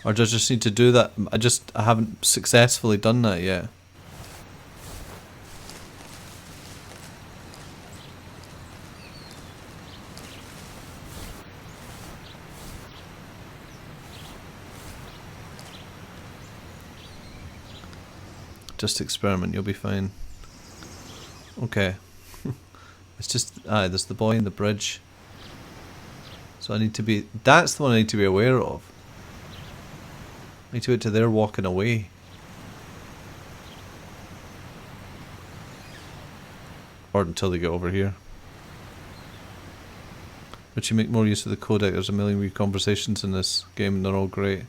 Or do I just need to do that? I haven't successfully done that yet. Just experiment, you'll be fine. Okay. It's just, there's the boy in the bridge. So I need to be, that's the one I need to be aware of. I need to get to there walking away. Or until they get over here. Richie, make more use of the codec. There's a million wee conversations in this game and they're all great.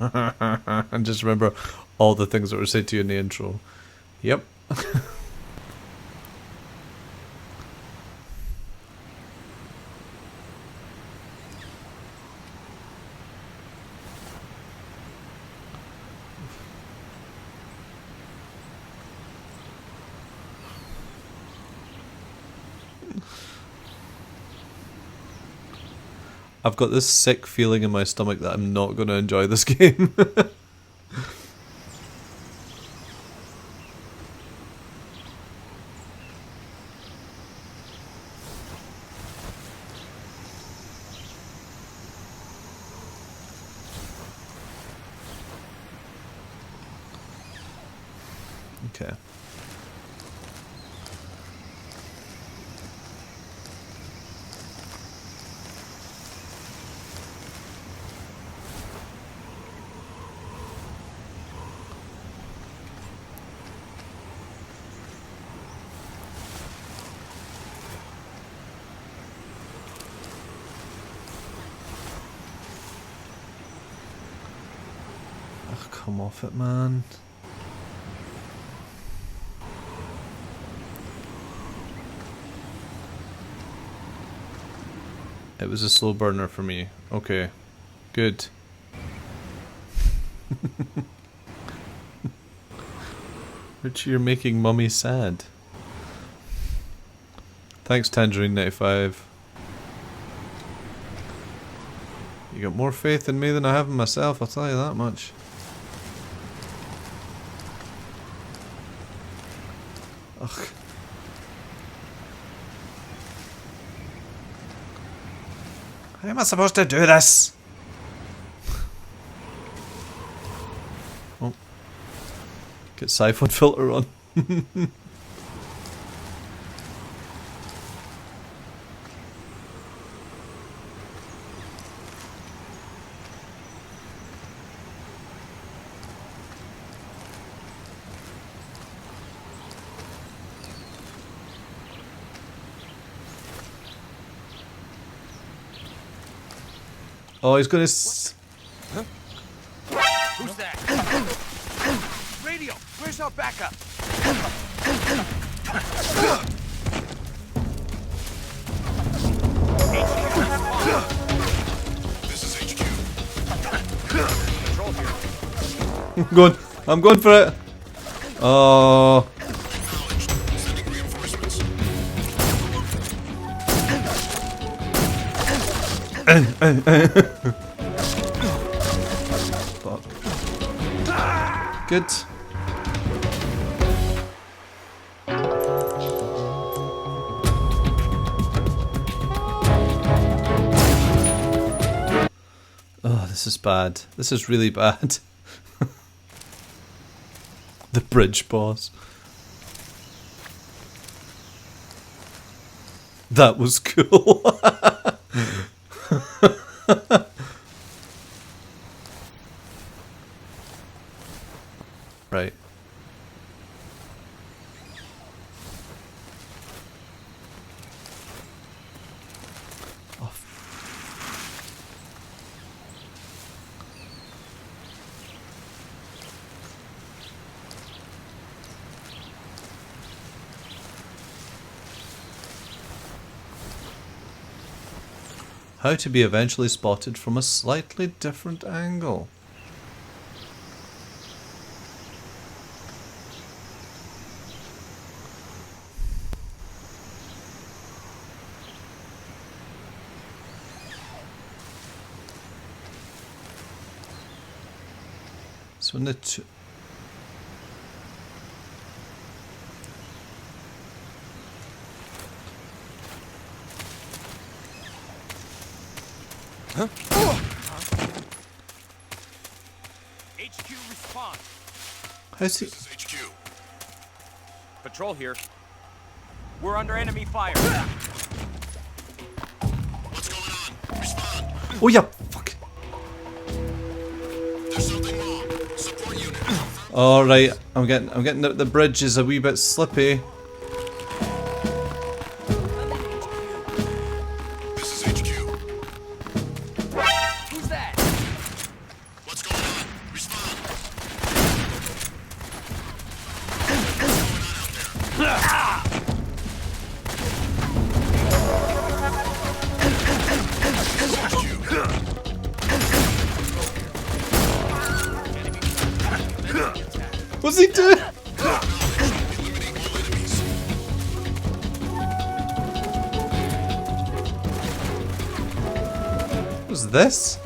And just remember all the things that were said to you in the intro. Yep. I've got this sick feeling in my stomach that I'm not going to enjoy this game. Okay. Oh, come off it, man. It was a slow burner for me. Okay. Good. Richie, you're making Mummy sad. Thanks, Tangerine95. You got more faith in me than I have in myself, I'll tell you that much. Ugh. How am I supposed to do this? Oh. Get siphon filter on. Oh, he's gonna. Huh? Who's that? Radio, where's our backup? This is HQ. Control here. I'm going for it. Oh. Acknowledged. Sending reinforcements. Good. Oh, this is bad. This is really bad. The bridge boss. That was cool. Right. Oh. How to be eventually spotted from a slightly different angle. So in the HQ respond. How's he? This is HQ. Patrol here. We're under enemy fire. What's going on? Respond. Oh yeah, fuck. There's something wrong. Support unit. All right, I'm getting the bridge is a wee bit slippy. This is HQ. Who's that? What's going on? Respond. What's he doing? Eliminate all enemies. What's this?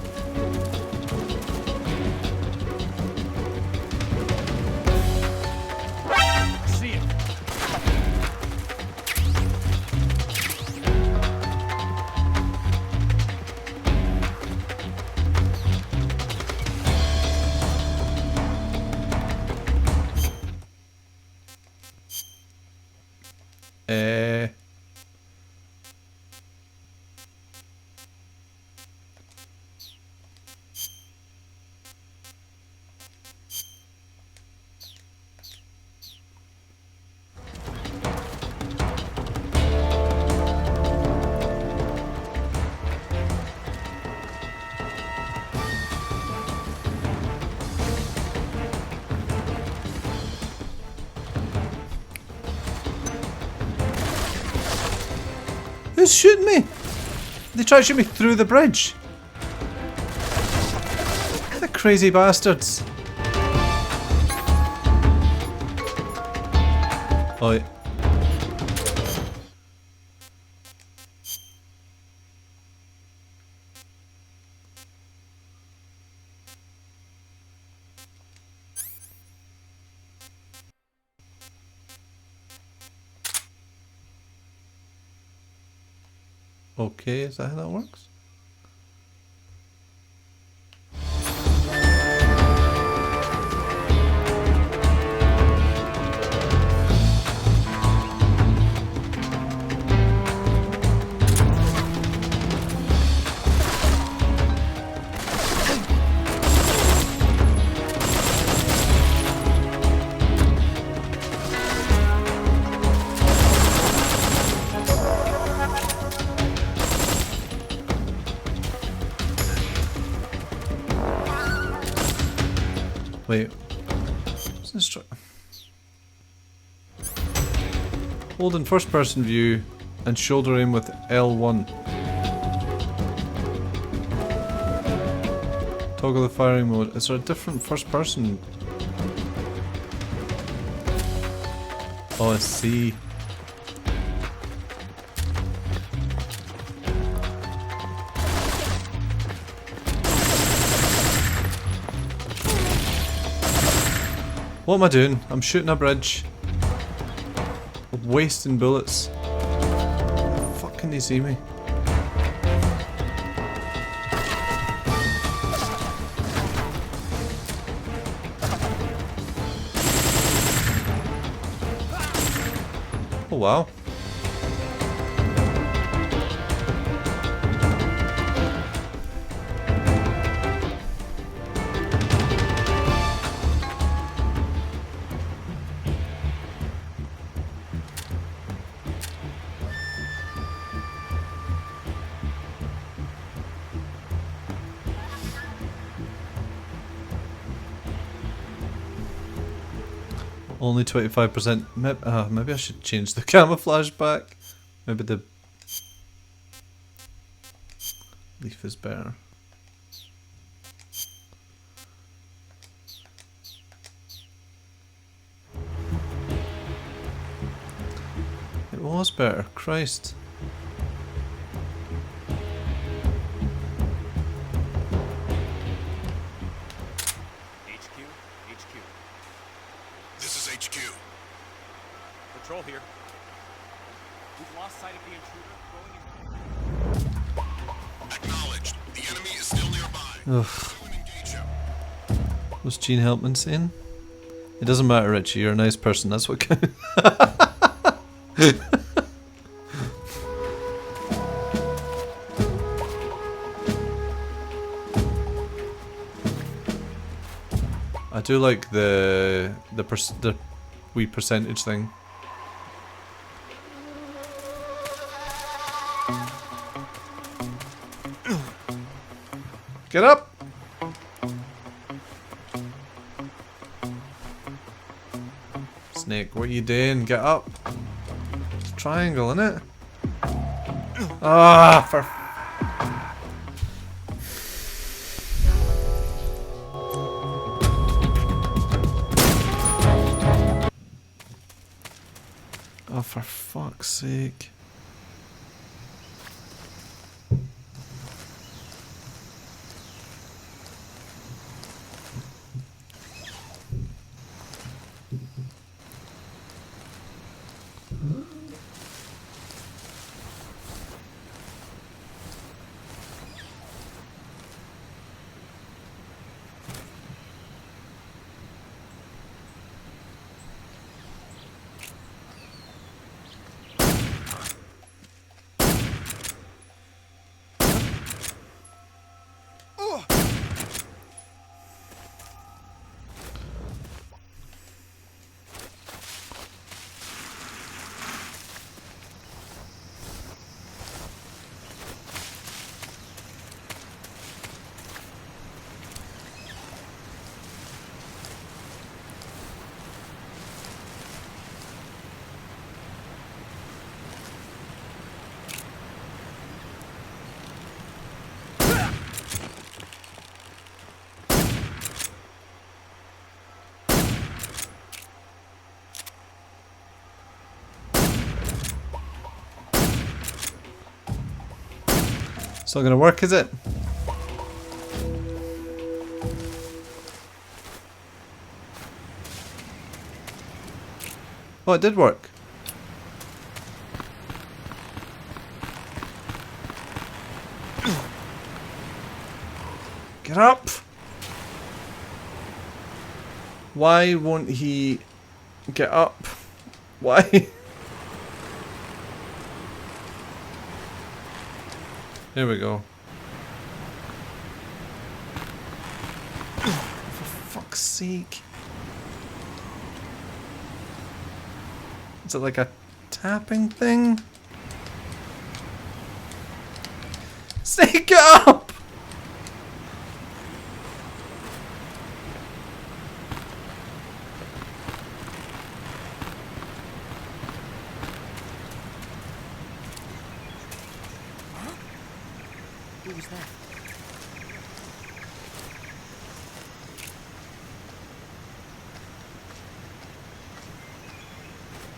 See it. Eh. Who's shooting me? They try to shoot me through the bridge. The crazy bastards. Oh, yeah. Okay, is that how that works? Wait. What's this? Hold in first person view and shoulder aim with L1. Toggle the firing mode. Is there a different first person? Oh, I see. What am I doing? I'm shooting a bridge. I'm wasting bullets. Fuck, can they see me? Oh wow. Only 25%. Maybe I should change the camouflage back. Maybe the leaf is better. It was better. Christ. Patrol here. We've lost sight of the intruder. Going in. Acknowledged. The enemy is still nearby. Ugh. Pursue and engage him. What's Gene Helpman saying? It doesn't matter, Richie. You're a nice person. That's what counts. I do like the wee percentage thing. Get up! Snake, what are you doing? Get up! It's a triangle, innit? Ah, for. Oh, for fuck's sake. It's not gonna work, is it? Oh, it did work. Get up! Why won't he get up? Why? There we go. For fuck's sake. Is it like a tapping thing? Snake, get up! Who was that?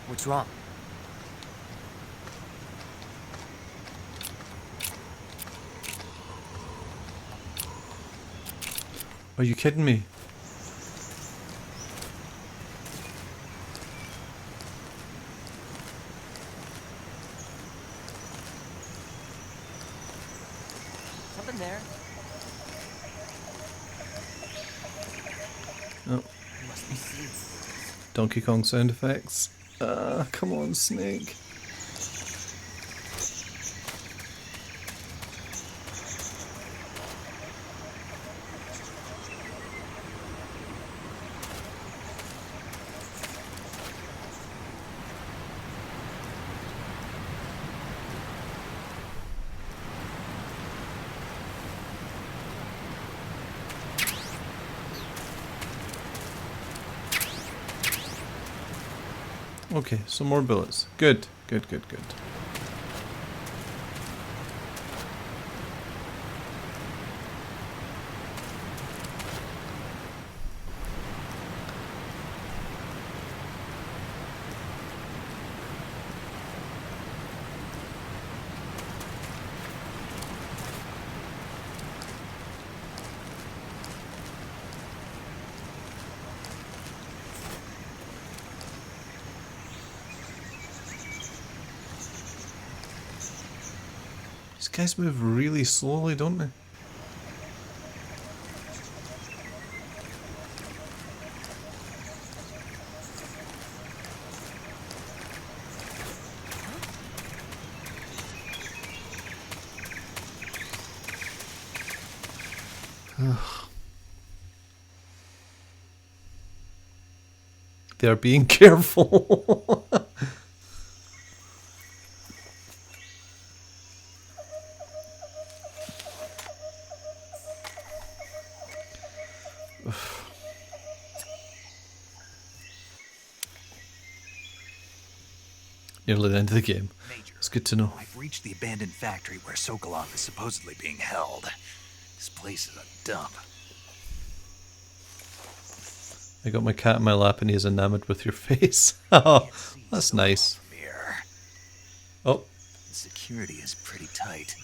What's wrong? Are you kidding me? Something there? Oh. Must be seen. Donkey Kong sound effects. Come on, Snake. Okay, some more bullets. Good, good, good, good. These guys move really slowly, don't they? They're being careful. Nearly the end of the game. Major, It's good to know. I've reached the abandoned factory where Sokolov is supposedly being held. This place is a dump. I got my cat in my lap and he's enamored with your face. Oh, that's nice. From here. Oh, The security is pretty tight.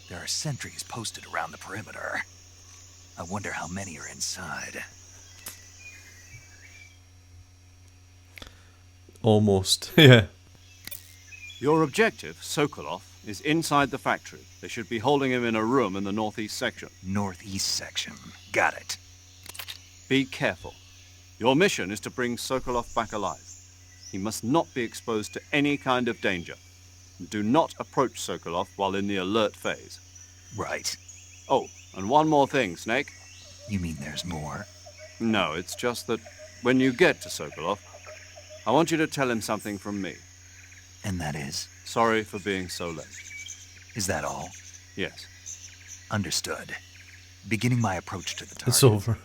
There are sentries posted around the perimeter. I wonder how many are inside. almost. Yeah. Your objective, Sokolov, is inside the factory. They should be holding him in a room in the northeast section. Northeast section. Got it. Be careful. Your mission is to bring Sokolov back alive. He must not be exposed to any kind of danger. Do not approach Sokolov while in the alert phase. Right. Oh, and one more thing, Snake. You mean there's more? No, it's just that when you get to Sokolov, I want you to tell him something from me. And that is? Sorry for being so late. Is that all? Yes. Understood. Beginning my approach to the target. It's over.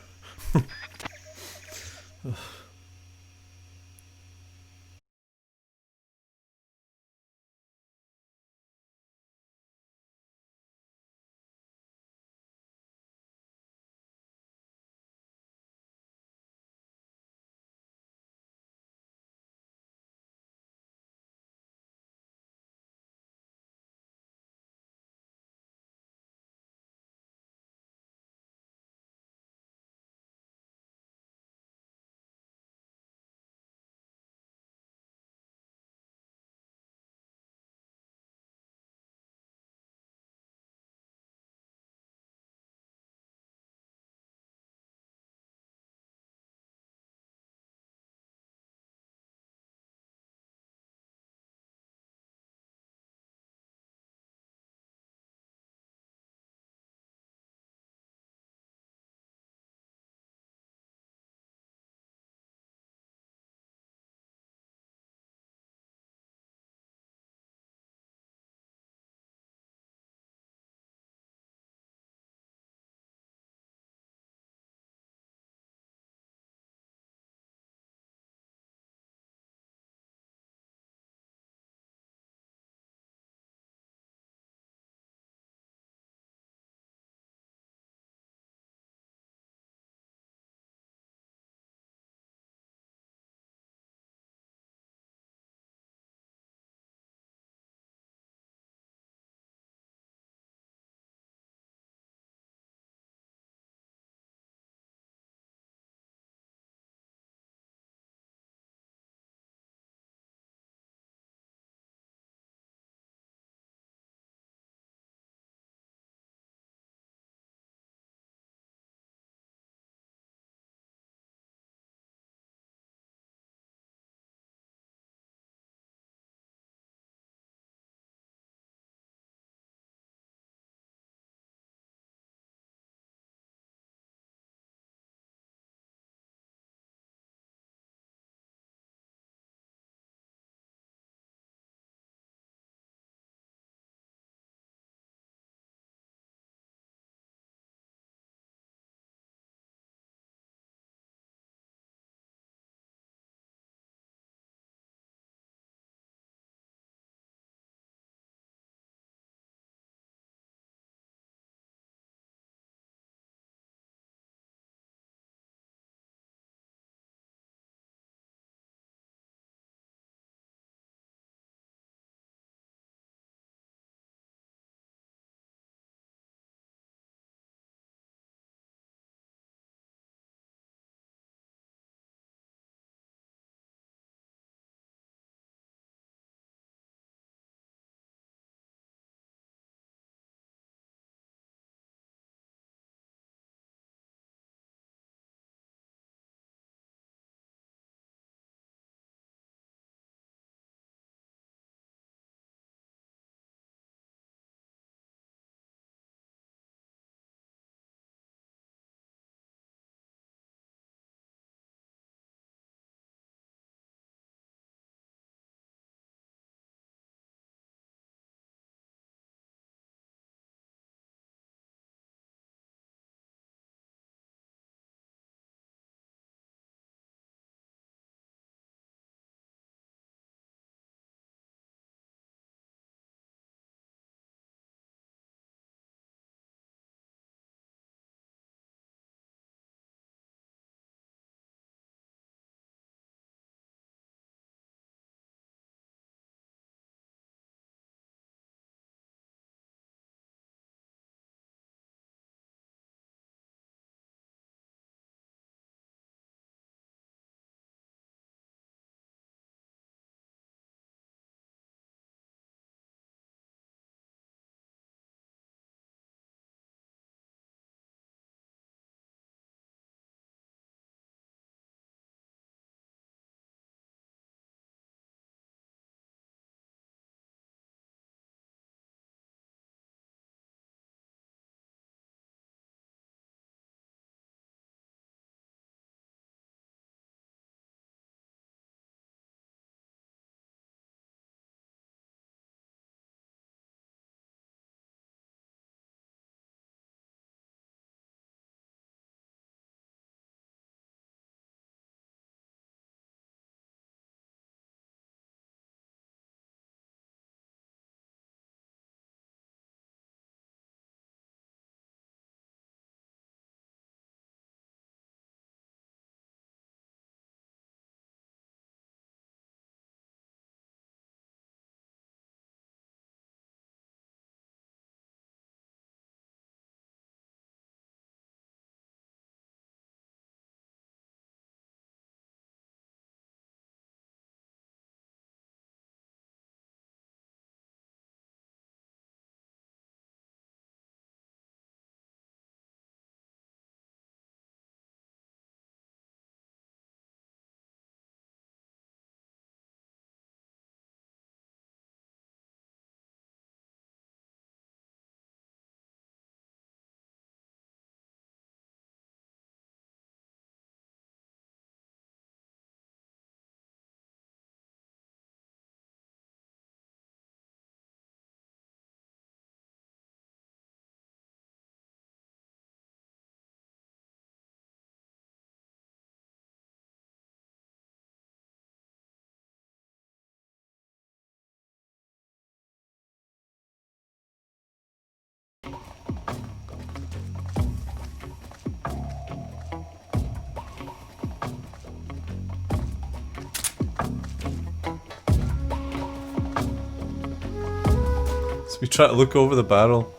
So we try to look over the barrel.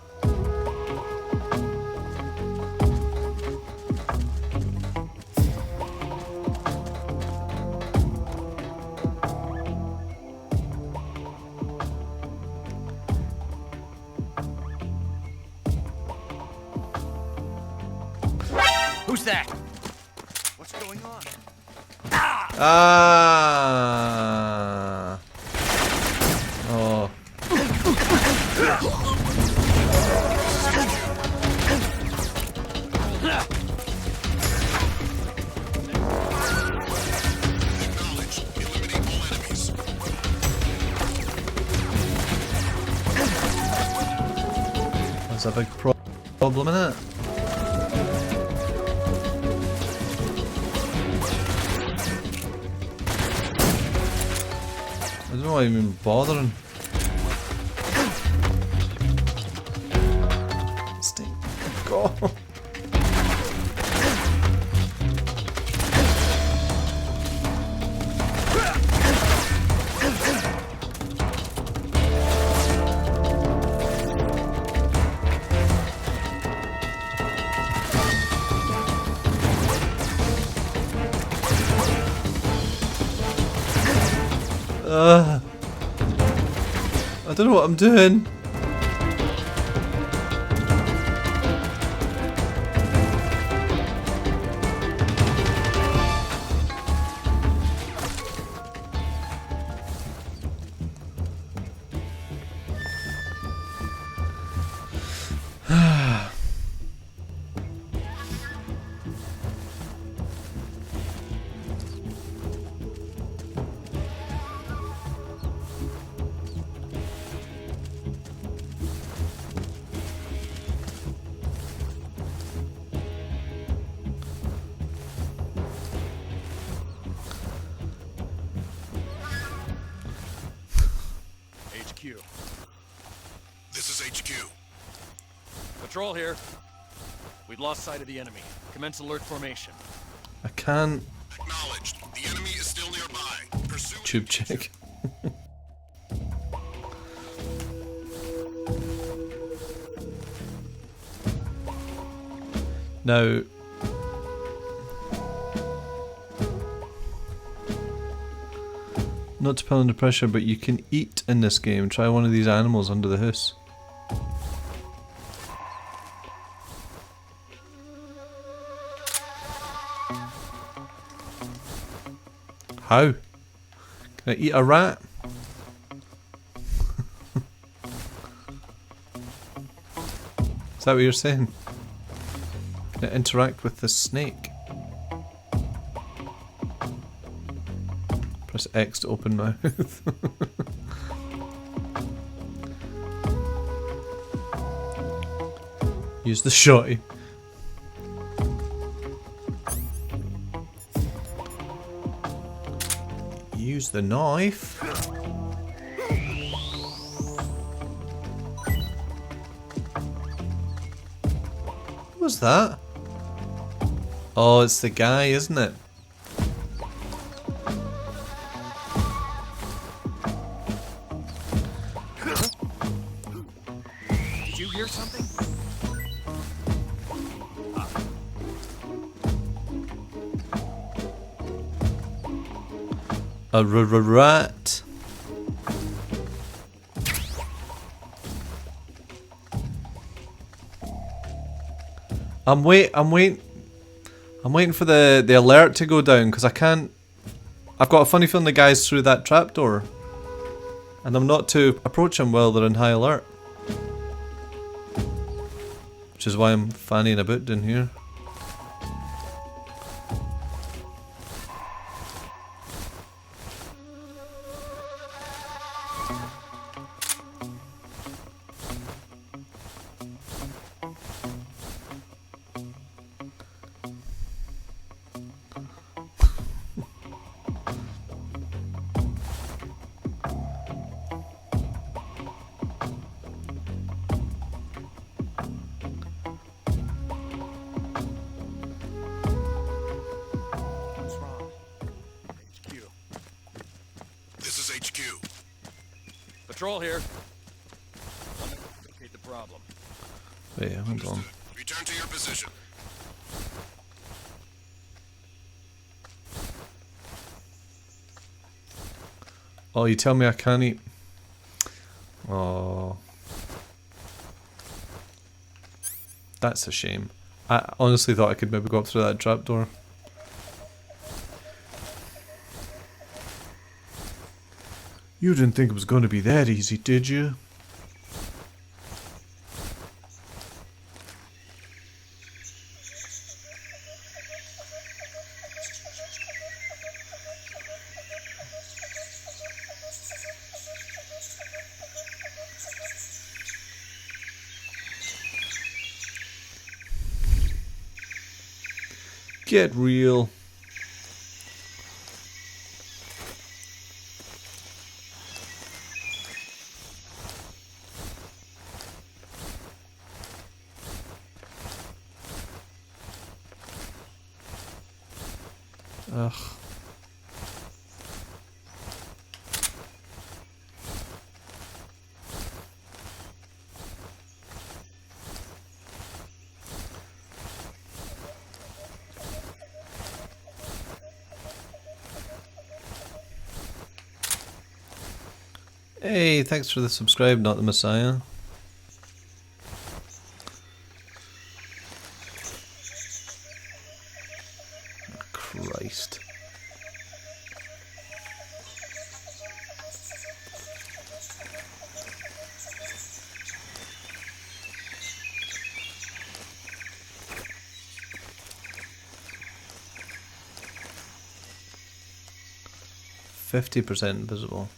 Who's that? What's going on? Ah. Oh. Acknowledged. Eliminate all enemies. There's a big problem in it. I don't know why I'm even bothering. Stay. Go. I don't know what I'm doing. HQ. This is HQ. Patrol here. We've lost sight of the enemy. Commence alert formation. I can't. Acknowledged. The enemy is still nearby. Pursue. Tube check. Now, not to put under pressure, but you can eat in this game. Try one of these animals under the house. How? Can I eat a rat? Is that what you're saying? Can I interact with the snake? Press X to open mouth. Use the shotty. Use the knife. What was that? Oh, it's the guy, isn't it? Did you hear something? A rat. I'm waiting for the alert to go down because I can't. I've got a funny feeling the guy's through that trapdoor, and I'm not to approach him while they're in high alert, which is why I'm fanning about down here. Patrol here. Wait, hold on. Return to your position. Oh, you tell me I can't eat. Oh. That's a shame. I honestly thought I could maybe go up through that trapdoor. You didn't think it was going to be that easy, did you? Get real. Ugh. Hey, thanks for the subscribe, not the Messiah. Oh, Christ. %50 invisible.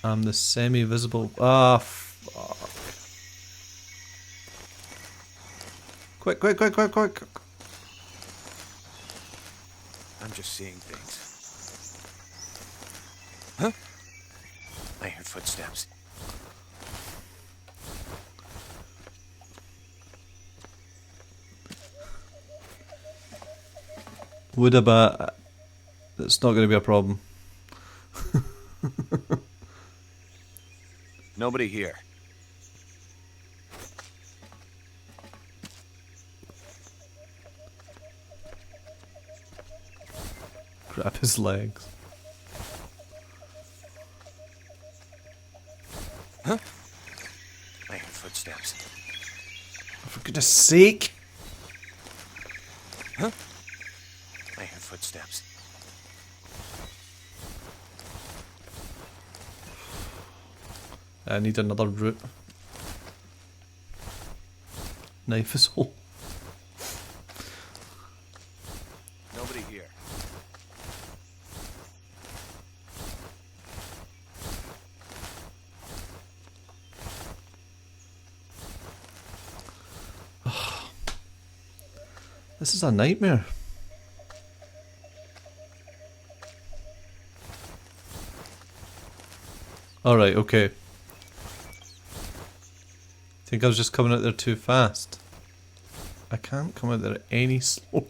I'm the semi-visible. Ah, fuck. Quick, quick, quick, quick, quick. I'm just seeing things. Huh? I hear footsteps. Would about. It's not going to be a problem. Nobody here. Grab his legs. Huh? I hear footsteps. For goodness sake! Huh? I hear footsteps. I need another route. Knife is hole. Nobody here. This is a nightmare. Alright, okay. I think I was just coming out there too fast. I can't come out there any slower.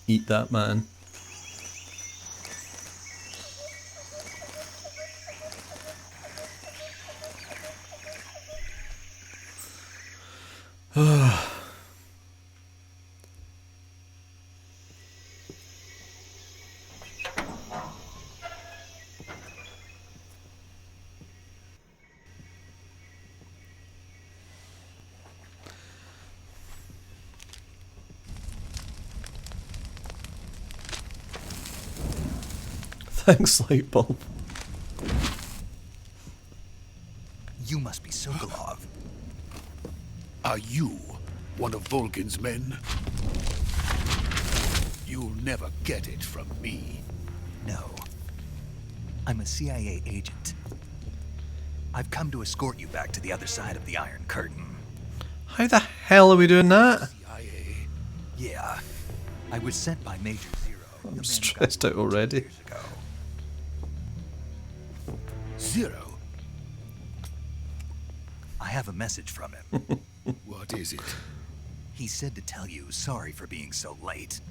Eat that, man. Thanks, Lightbulb. You must be Sokolov. Are you one of Volgin's men? You'll never get it from me. No. I'm a CIA agent. I've come to escort you back to the other side of the Iron Curtain. How the hell are we doing that? CIA. Yeah. I was sent by Major Zero. I'm stressed out already. Years ago. Zero? I have a message from him. What is it? He said to tell you sorry for being so late.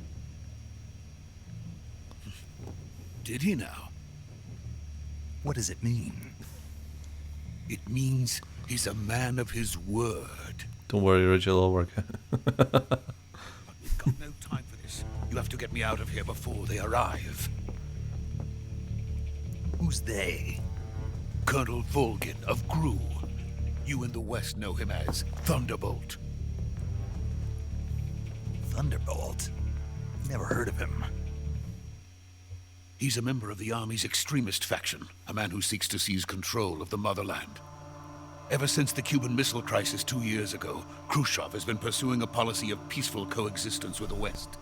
Did he now? What does it mean? It means he's a man of his word. Don't worry, Richie, it'll work out. We've got no time for this. You have to get me out of here before they arrive. Who's they? Colonel Volgin of Gru. You in the West know him as Thunderbolt. Thunderbolt? Never heard of him. He's a member of the Army's extremist faction, a man who seeks to seize control of the motherland. Ever since the Cuban Missile Crisis 2 years ago, Khrushchev has been pursuing a policy of peaceful coexistence with the West.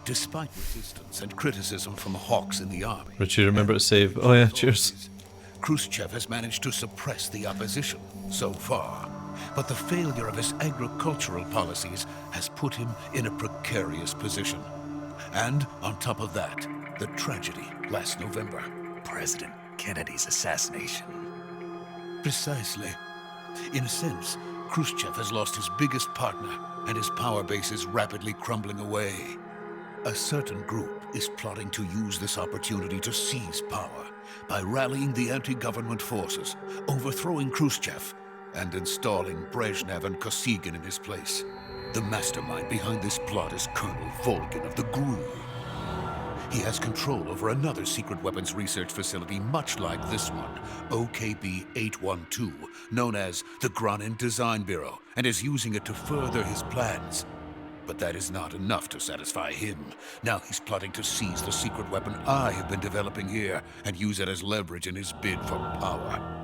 Despite resistance and criticism from hawks in the army... Richie, remember to save. Oh yeah, cheers. Khrushchev has managed to suppress the opposition, so far. But the failure of his agricultural policies has put him in a precarious position. And, on top of that, the tragedy last November. President Kennedy's assassination. Precisely. In a sense, Khrushchev has lost his biggest partner, and his power base is rapidly crumbling away. A certain group is plotting to use this opportunity to seize power by rallying the anti-government forces, overthrowing Khrushchev, and installing Brezhnev and Kosygin in his place. The mastermind behind this plot is Colonel Volgin of the GRU. He has control over another secret weapons research facility much like this one, OKB-812, known as the Granin Design Bureau, and is using it to further his plans. But that is not enough to satisfy him. Now he's plotting to seize the secret weapon I have been developing here and use it as leverage in his bid for power.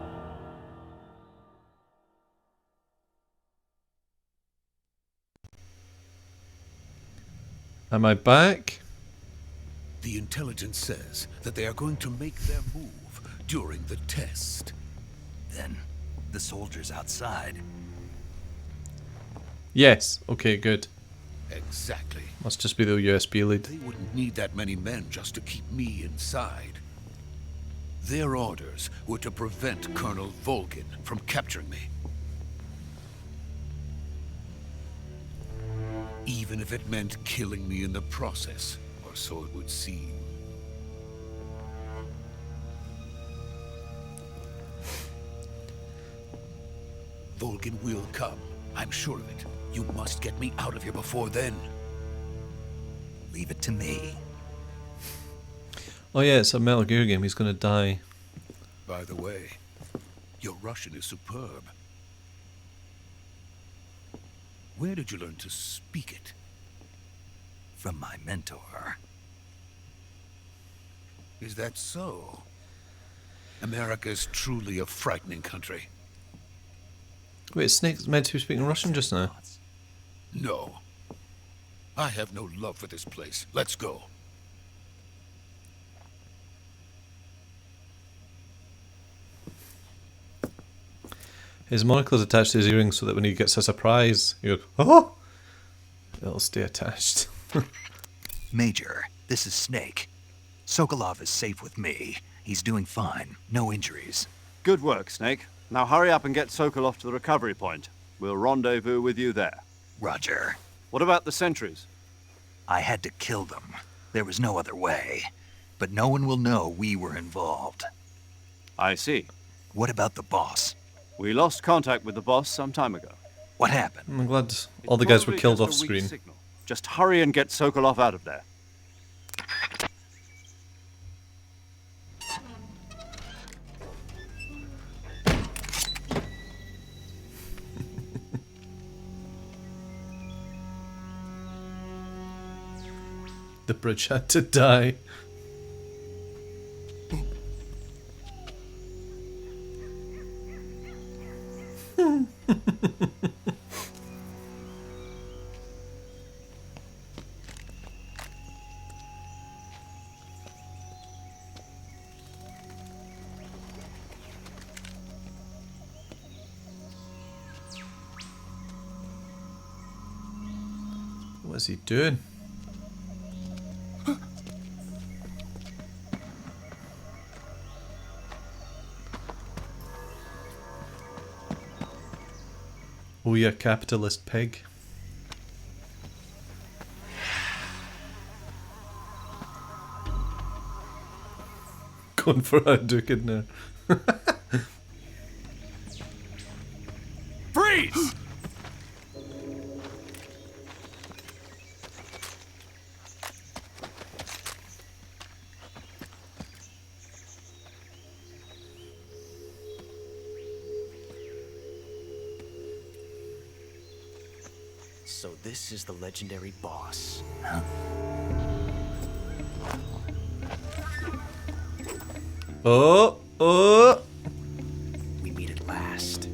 Am I back? The intelligence says that they are going to make their move during the test. Then, the soldiers outside. Yes. Okay, good. Exactly. Must just be the USB lead. They wouldn't need that many men just to keep me inside. Their orders were to prevent Colonel Volgin from capturing me. Even if it meant killing me in the process, or so it would seem. Volgin will come. I'm sure of it. You must get me out of here before then. Leave it to me. Oh yeah, it's a Metal Gear game. He's gonna die. By the way, your Russian is superb. Where did you learn to speak it? From my mentor. Is that so? America is truly a frightening country. Wait, Snake's meant to be speaking Russian just now. No. I have no love for this place. Let's go. His monocle's attached to his earring so that when he gets a surprise, he goes, oh! It'll stay attached. Major, this is Snake. Sokolov is safe with me. He's doing fine. No injuries. Good work, Snake. Now hurry up and get Sokolov to the recovery point. We'll rendezvous with you there. Roger. What about the sentries? I had to kill them. There was no other way. But no one will know we were involved. I see. What about the boss? We lost contact with the boss some time ago. What happened? I'm glad all the guys were Probably killed just off a weak screen. signal. Just hurry and get Sokolov out of there. The bridge had to die. What's he doing? Oh, you capitalist pig. Going for a duke in there. Freeze! So this is the legendary boss. Oh! We meet at last.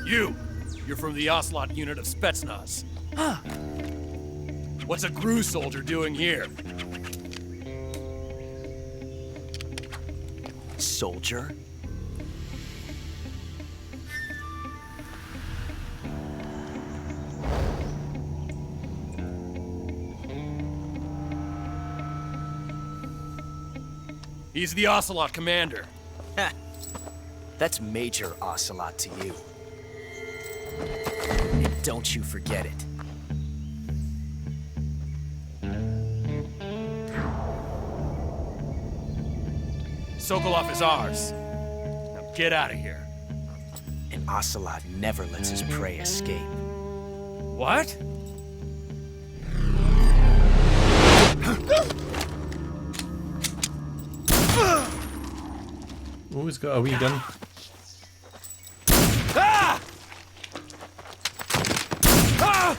You're from the Ocelot unit of Spetsnaz. What's a GRU soldier doing here? Soldier? He's the Ocelot commander. That's Major Ocelot to you. And don't you forget it. Sokolov is ours. Now get out of here. And Ocelot never lets his prey escape. What? Oh, he's got a wee gun. Ah! Ah!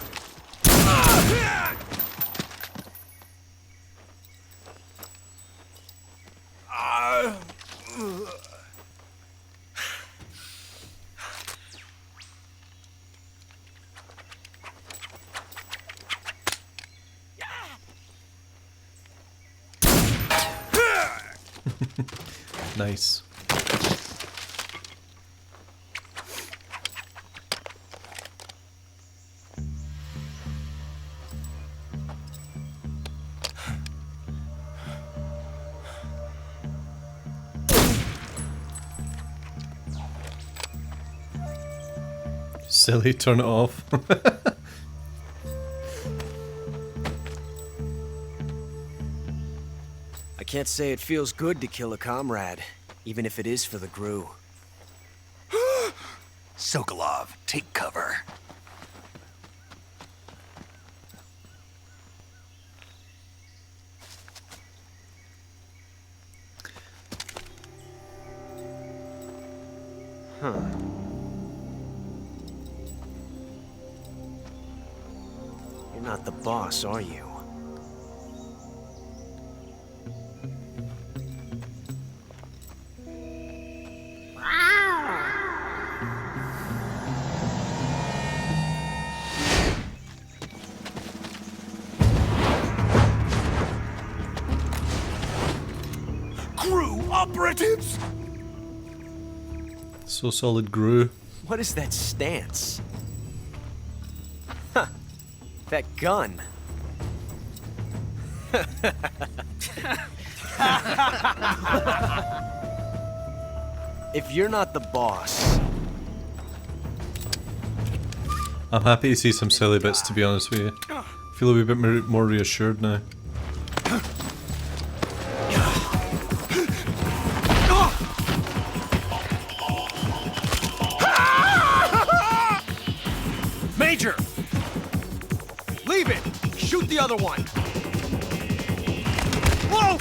Nice. Silly, turn it off. I can't say it feels good to kill a comrade, even if it is for the GRU. Sokolov, take cover. Huh. You're not the boss, are you? GRU operatives! So solid GRU. What is that stance? Huh. That gun. If you're not the boss... I'm happy to see some silly bits, to be honest with you. I feel a wee bit more reassured now. Major! Leave it! Shoot the other one! Whoa!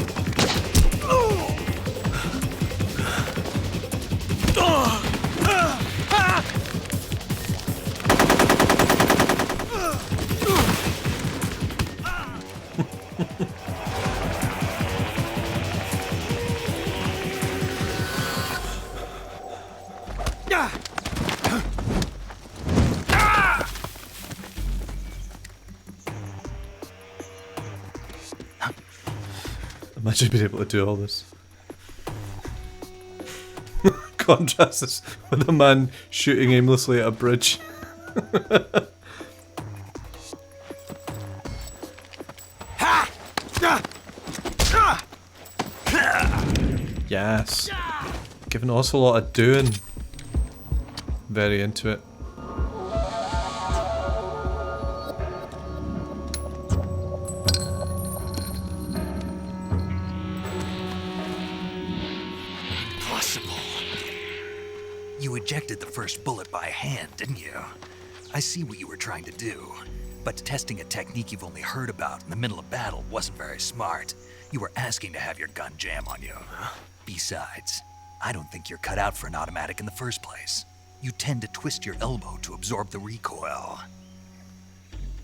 Imagine being able to do all this. Contrast this with a man shooting aimlessly at a bridge. Yes. Given an awful lot of doing. Very into it. Impossible. You ejected the first bullet by hand, didn't you? I see what you were trying to do. But testing a technique you've only heard about in the middle of battle wasn't very smart. You were asking to have your gun jam on you. Besides, I don't think you're cut out for an automatic in the first place. You tend to twist your elbow to absorb the recoil.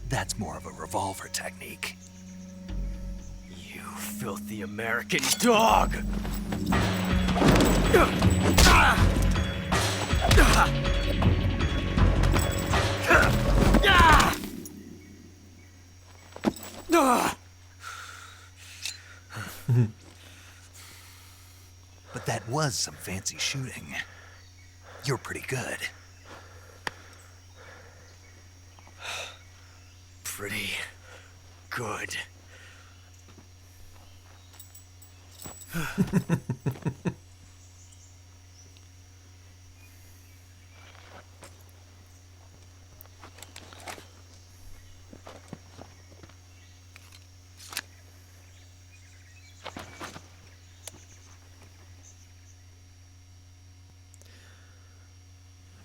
That's more of a revolver technique. You filthy American dog! But that was some fancy shooting. You're pretty good. Pretty good.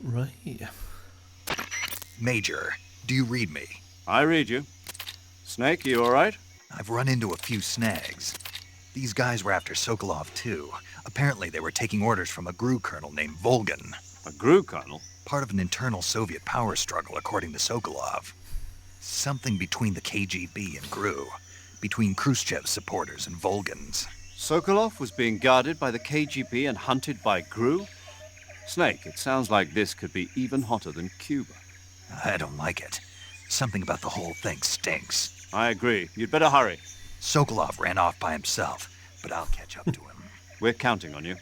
Right. Major, do you read me? I read you. Snake, you alright? I've run into a few snags. These guys were after Sokolov too. Apparently they were taking orders from a GRU colonel named Volgan. A GRU colonel? Part of an internal Soviet power struggle, according to Sokolov. Something between the KGB and GRU. Between Khrushchev's supporters and Volgan's. Sokolov was being guarded by the KGB and hunted by GRU? Snake, it sounds like this could be even hotter than Cuba. I don't like it. Something about the whole thing stinks. I agree. You'd better hurry. Sokolov ran off by himself, but I'll catch up to him. We're counting on you.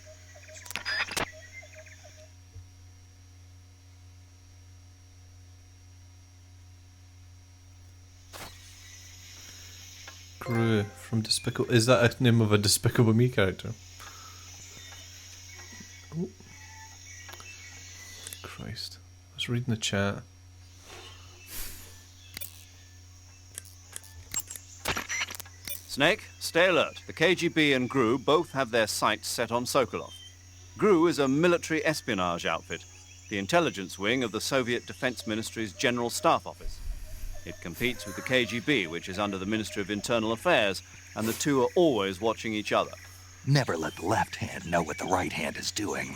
GRU from Despicable... Is that a name of a Despicable Me character? Oh. Christ. I was reading the chat. Snake, stay alert. The KGB and GRU both have their sights set on Sokolov. GRU is a military espionage outfit, the intelligence wing of the Soviet Defense Ministry's General Staff Office. It competes with the KGB, which is under the Ministry of Internal Affairs, and the two are always watching each other. Never let the left hand know what the right hand is doing.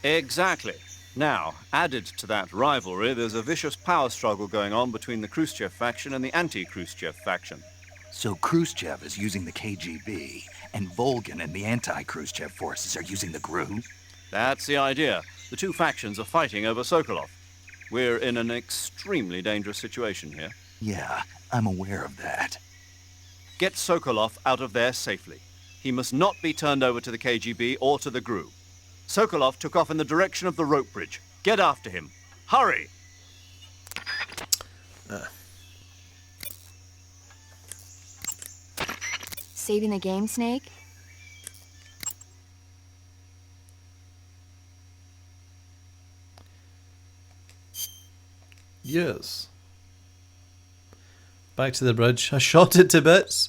Exactly. Now, added to that rivalry, there's a vicious power struggle going on between the Khrushchev faction and the anti-Khrushchev faction. So Khrushchev is using the KGB, and Volgan and the anti-Khrushchev forces are using the GRU? That's the idea. The two factions are fighting over Sokolov. We're in an extremely dangerous situation here. Yeah, I'm aware of that. Get Sokolov out of there safely. He must not be turned over to the KGB or to the GRU. Sokolov took off in the direction of the rope bridge. Get after him. Hurry! Saving the game, Snake? Yes. Back to the bridge. I shot it to bits.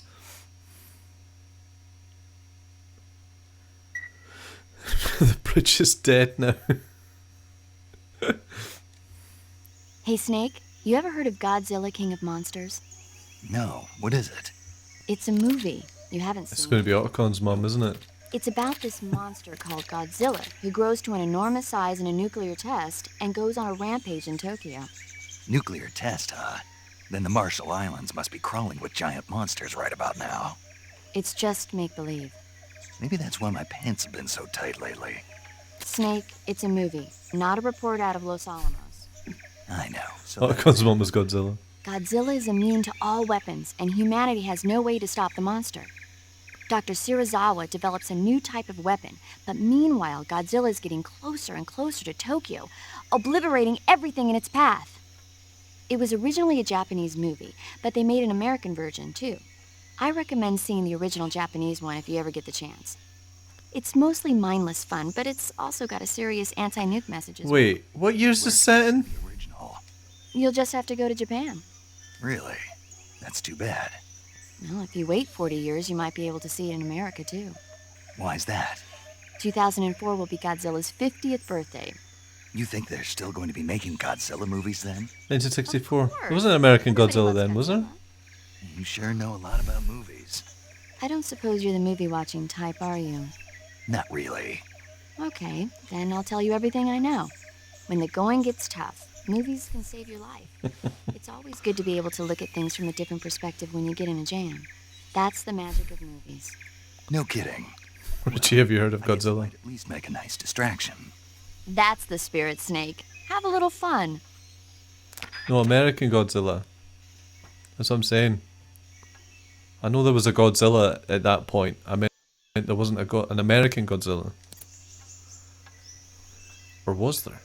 The bridge is dead now. Hey, Snake, you ever heard of Godzilla, King of Monsters? No, what is it? It's a movie. You haven't seen It's going to be Ottocon's mum, isn't it? It's about this monster called Godzilla, who grows to an enormous size in a nuclear test and goes on a rampage in Tokyo. Nuclear test, huh? Then the Marshall Islands must be crawling with giant monsters right about now. It's just make-believe. Maybe that's why my pants have been so tight lately. Snake, it's a movie, not a report out of Los Alamos. I know. So Oh, because one was Godzilla. Godzilla is immune to all weapons, and humanity has no way to stop the monster. Dr. Shirazawa develops a new type of weapon, but meanwhile, Godzilla is getting closer and closer to Tokyo, obliterating everything in its path. It was originally a Japanese movie, but they made an American version, too. I recommend seeing the original Japanese one if you ever get the chance. It's mostly mindless fun, but it's also got a serious anti-nuke message as well. Wait, what year's this set in? The original. You'll just have to go to Japan. Really? That's too bad. Well, if you wait 40 years, you might be able to see it in America, too. Why's that? 2004 will be Godzilla's 50th birthday. You think they're still going to be making Godzilla movies then? 1964. There wasn't an American Godzilla then, was there? You sure know a lot about movies. I don't suppose you're the movie-watching type, are you? Not really. Okay, then I'll tell you everything I know. When the going gets tough, movies can save your life. It's always good to be able to look at things from a different perspective when you get in a jam. That's the magic of movies. No kidding. Richie, have you heard of I guess it Godzilla? might at least make a nice distraction. That's the spirit, Snake. Have a little fun. No, American Godzilla. That's what I'm saying. I know there was a Godzilla at that point. I meant there wasn't an American Godzilla. Or was there?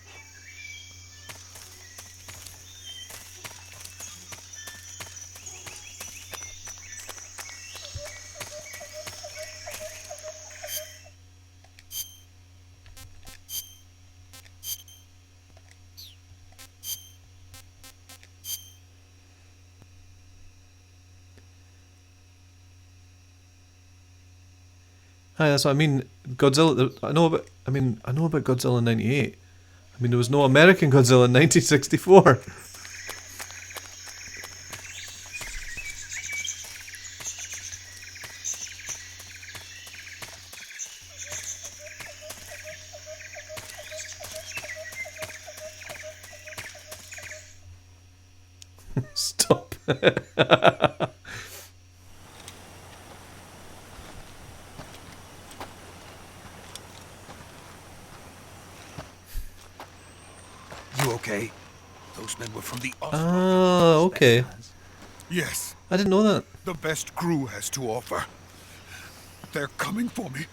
Hi, that's what I mean. Godzilla. I know about Godzilla '98. I mean, there was no American Godzilla in 1964. Stop. You okay? Those men were from the Ah, okay. Yes, I didn't know that. the best crew has to offer. They're coming for me.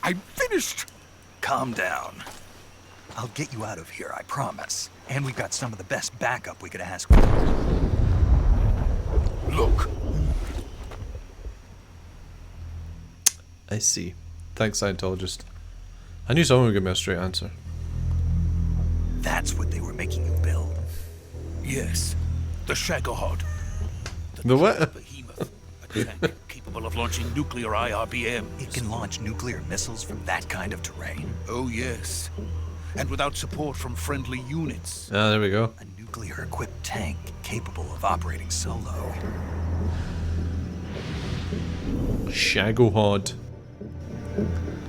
I'm finished. Calm down. I'll get you out of here, I promise. And we've got some of the best backup we could ask for. Look, I see. Thanks, Scientologist. I knew someone would give me a straight answer. That's what they were making you build. yes, the Shagohod. The what? Behemoth, a tank capable of launching nuclear IRBM. It can launch nuclear missiles from that kind of terrain. Oh, yes. And without support from friendly units. Ah, there we go. A nuclear-equipped tank capable of operating solo. Shagohod.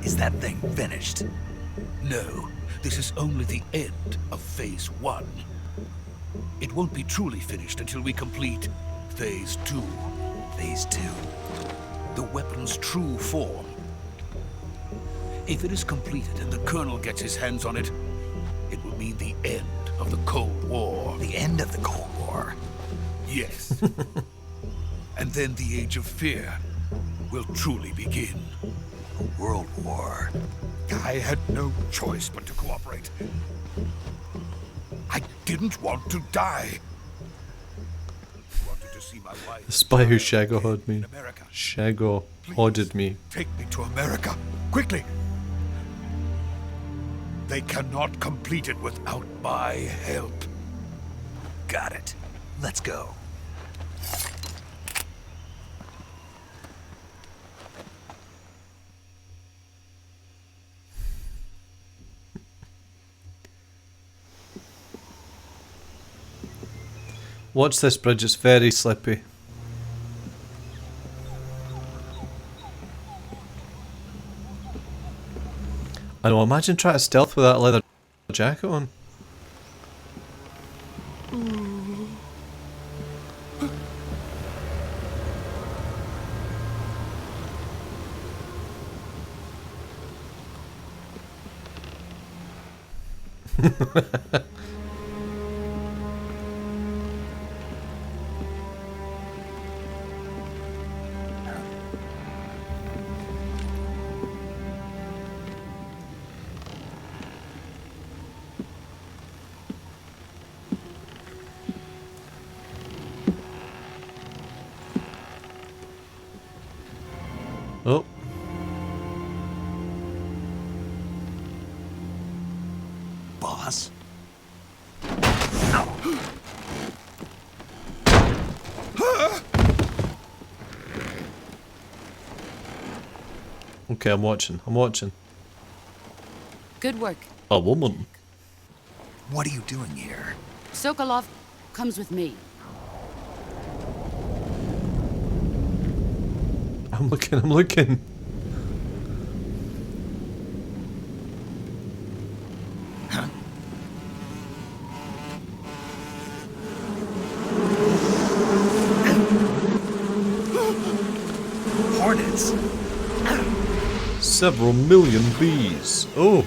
Is that thing finished? No, this is only the end of Phase 1. It won't be truly finished until we complete Phase 2. Phase 2. The weapon's true form. If it is completed and the Colonel gets his hands on it, it will mean the end of the Cold War. The end of the Cold War? Yes. And then the Age of Fear will truly begin. A world war. I had no choice but to cooperate. I didn't want to die. I wanted to see my wife. The spy who Shagohod me. In America. Shagohoded me. Take me to America, quickly. They cannot complete it without my help. Got it. Let's go. Watch this bridge, it's very slippy. I know, imagine trying to stealth with that leather jacket on. Oh. Boss? Okay, I'm watching. I'm watching. Good work. A woman. What are you doing here? Sokolov comes with me. I'm looking. I'm looking. Hornets? Several million bees. Oh.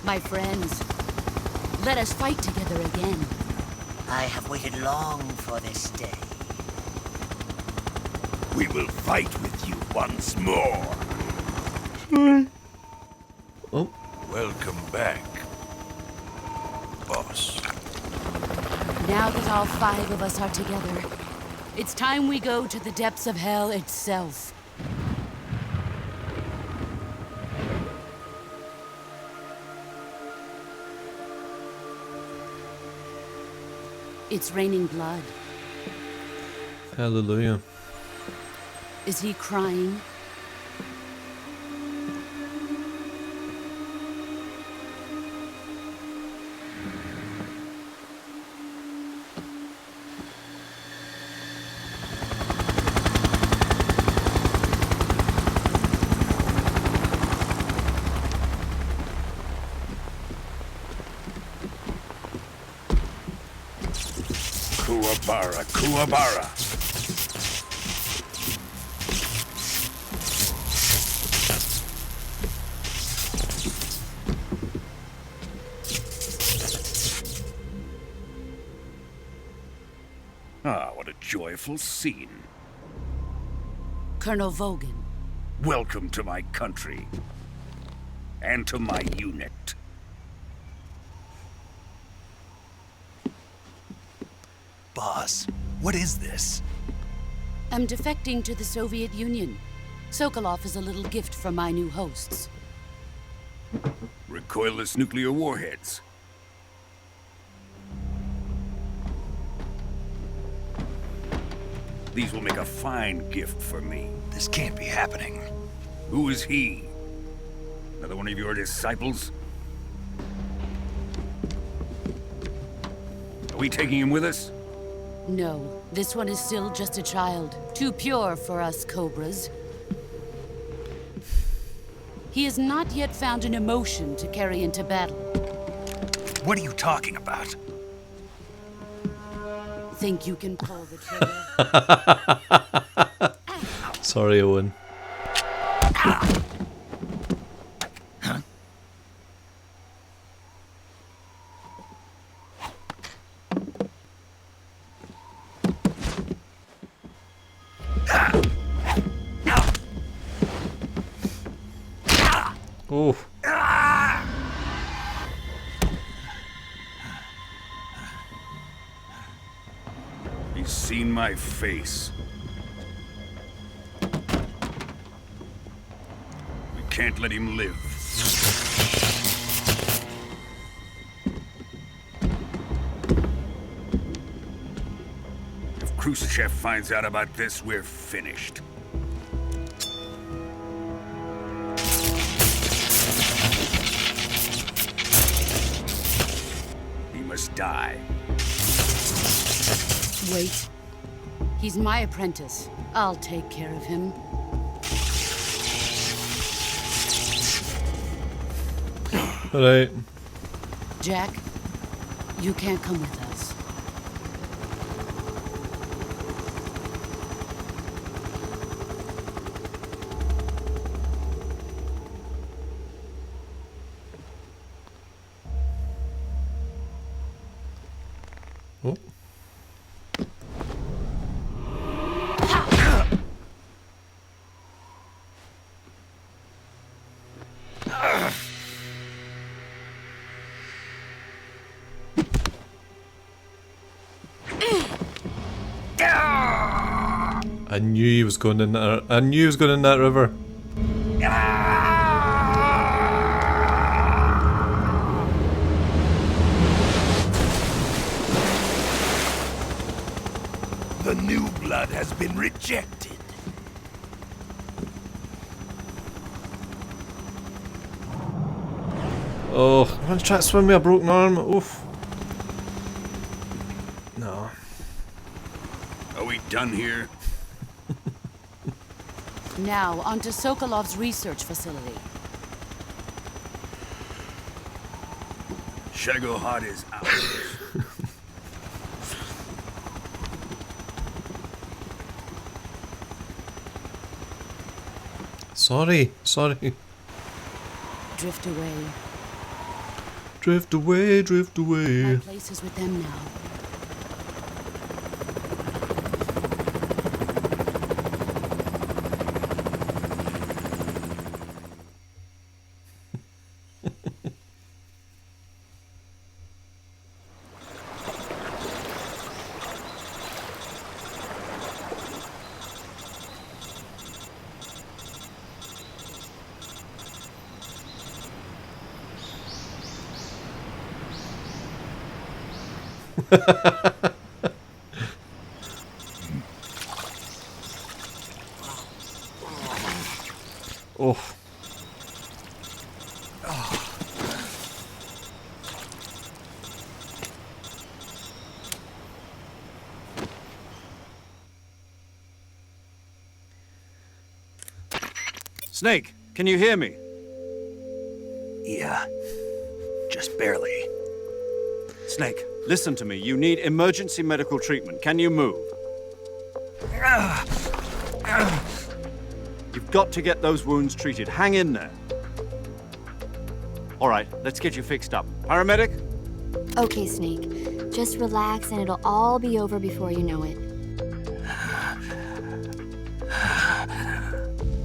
My friends, let us fight together again. I have waited long for this day. We will fight with you once more. Oh. Welcome back, boss. Now that all 5 of us are together, it's time we go to the depths of hell itself. It's raining blood. Hallelujah. Is he crying? Kuwabara, Kuwabara. Ah, what a joyful scene. Colonel Vogan. Welcome to my country. And to my unit. Boss, what is this? I'm defecting to the Soviet Union. Sokolov is a little gift from my new hosts. Recoilless nuclear warheads. These will make a fine gift for me. This can't be happening. Who is he? Another one of your disciples? Are we taking him with us? No, this one is still just a child. Too pure for us Cobras. He has not yet found an emotion to carry into battle. What are you talking about? Think you can pull the trigger? Sorry, Owen. Oh. He's seen my face. We can't let him live. If Khrushchev finds out about this, we're finished. He must die. Wait. He's my apprentice. I'll take care of him. Alright. Jack, you can't come with us. Oh. I knew he was going in that. I knew he was going in that river. The new blood has been rejected. Oh, I'm gonna try to swim with a broken arm. Oof. No. Are we done here? Now, onto Sokolov's research facility. Shagohod is ours. Sorry. Drift away. Drift away, drift away. My place is with them now. Oh. Snake, can you hear me? Yeah. Just barely. Snake, listen to me. You need emergency medical treatment. Can you move? You've got to get those wounds treated. Hang in there. All right, let's get you fixed up. Paramedic? Okay, Snake. Just relax and it'll all be over before you know it.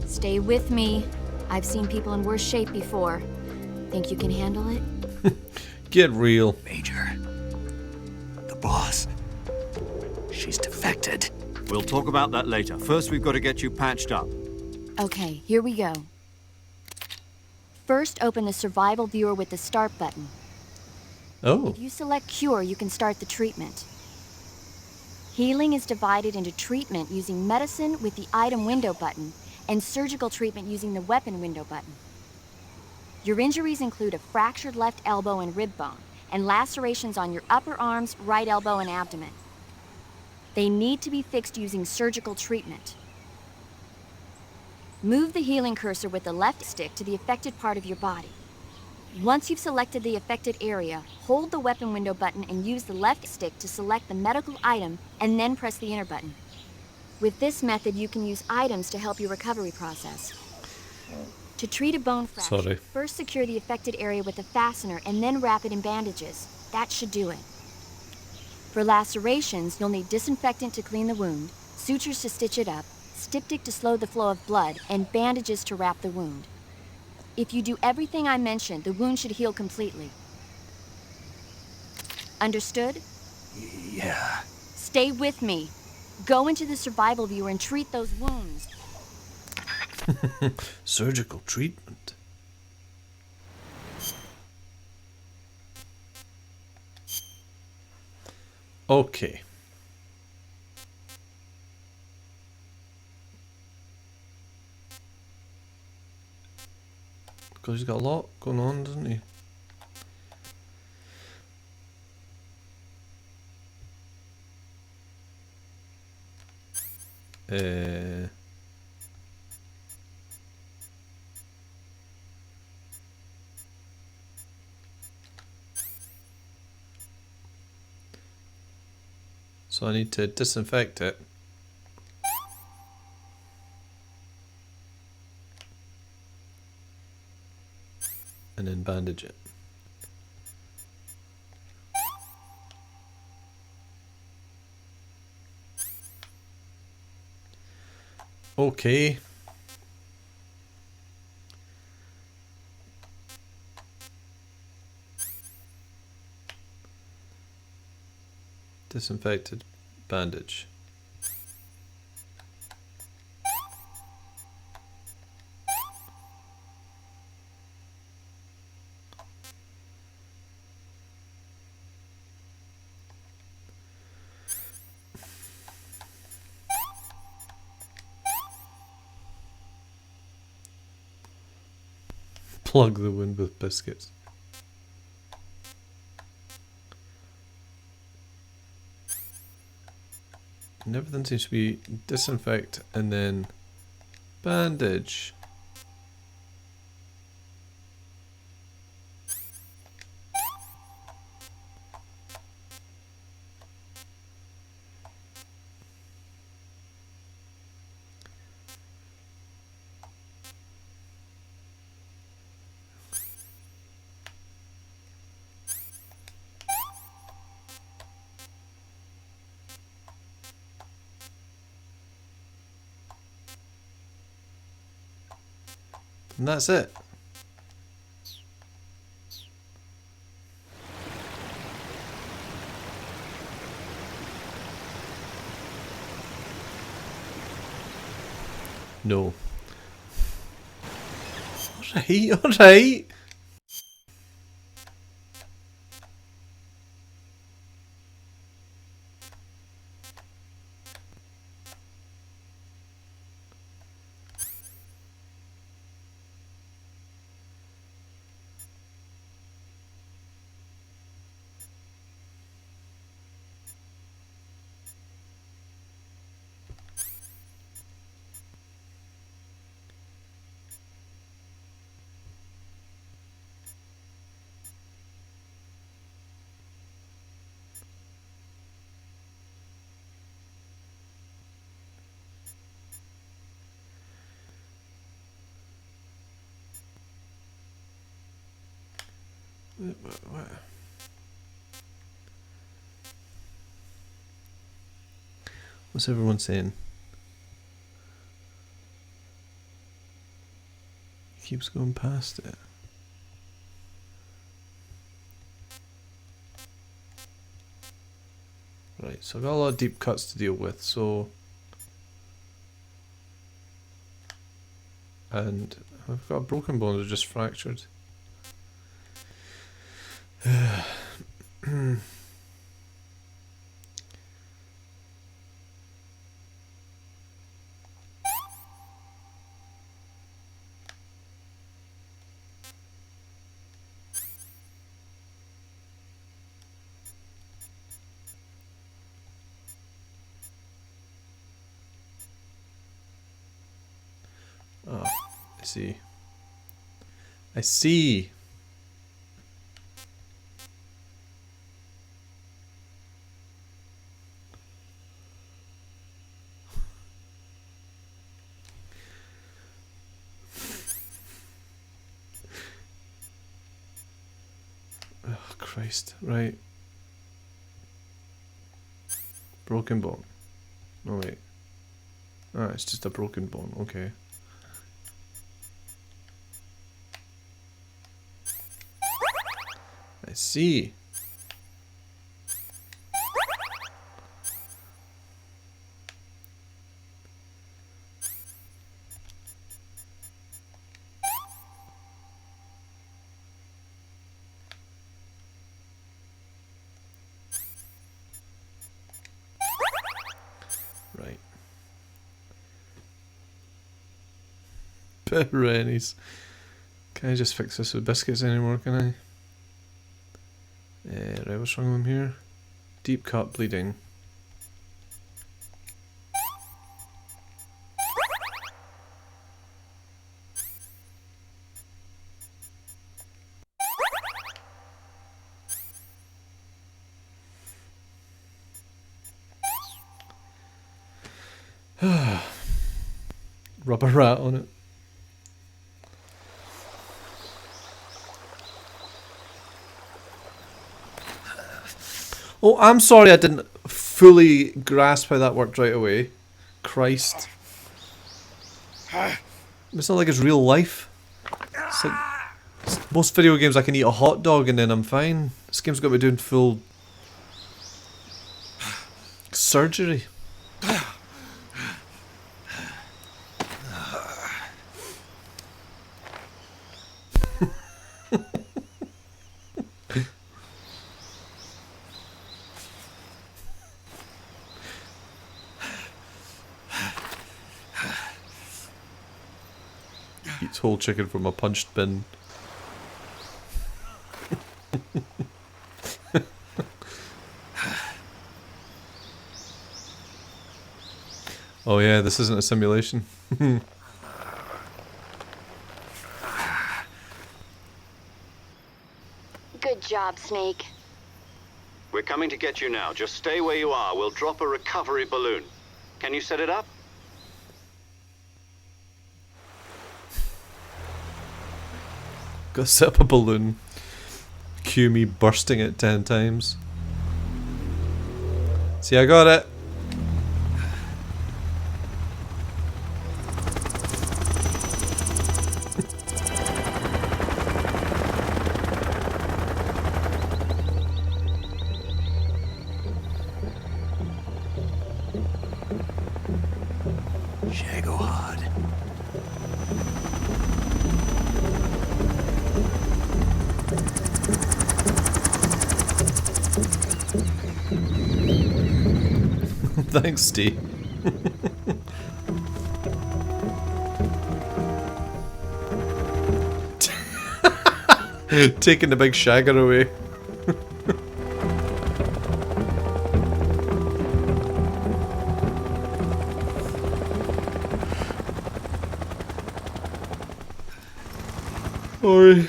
Stay with me. I've seen people in worse shape before. Think you can handle it? Get real. Major. The boss. She's defected. We'll talk about that later. First, we've got to get you patched up. Okay, here we go. First, open the survival viewer with the start button. Oh. If you select cure, you can start the treatment. Healing is divided into treatment using medicine with the item window button and surgical treatment using the weapon window button. Your injuries include a fractured left elbow and rib bone, and lacerations on your upper arms, right elbow, and abdomen. They need to be fixed using surgical treatment. Move the healing cursor with the left stick to the affected part of your body. Once you've selected the affected area, hold the weapon window button and use the left stick to select the medical item, and then press the enter button. With this method, you can use items to help your recovery process. To treat a bone fracture, first secure the affected area with a fastener and then wrap it in bandages. That should do it. For lacerations, you'll need disinfectant to clean the wound, sutures to stitch it up, styptic to slow the flow of blood, and bandages to wrap the wound. If you do everything I mentioned, the wound should heal completely. Understood? Yeah. Stay with me. Go into the survival viewer and treat those wounds. Surgical treatment. Okay. because he's got a lot going on, doesn't he? So I need to disinfect it. And then bandage it. Okay. Disinfected bandage. Plug the wound with biscuits. And everything seems to be disinfect and then bandage. And that's it. No. Alright, alright. What's everyone saying? He keeps going past it. Right, so I've got a lot of deep cuts to deal with, so... And I've got broken bones, are just fractured. Oh, I see. I see. Oh, Christ. Right. Broken bone. Oh, wait. Ah, it's just a broken bone. Okay. I see. Right. Rennies. Can I just fix this with biscuits anymore, can I? Right, what's wrong with him here? Deep cut bleeding. Rubber rat on it. Oh, I'm sorry I didn't fully grasp how that worked right away. Christ. It's not like it's real life. It's like most video games I can eat a hot dog and then I'm fine. This game's got me doing full surgery. Eats whole chicken from a punched bin. Oh yeah, this isn't a simulation. Good job, Snake. We're coming to get you now. Just stay where you are. We'll drop a recovery balloon. Can you set it up? Gotta set up a balloon. Cue me bursting it 10 times. See, I got it. Shagohod. Thanks, Steve. Taking the big shagger away. Sorry.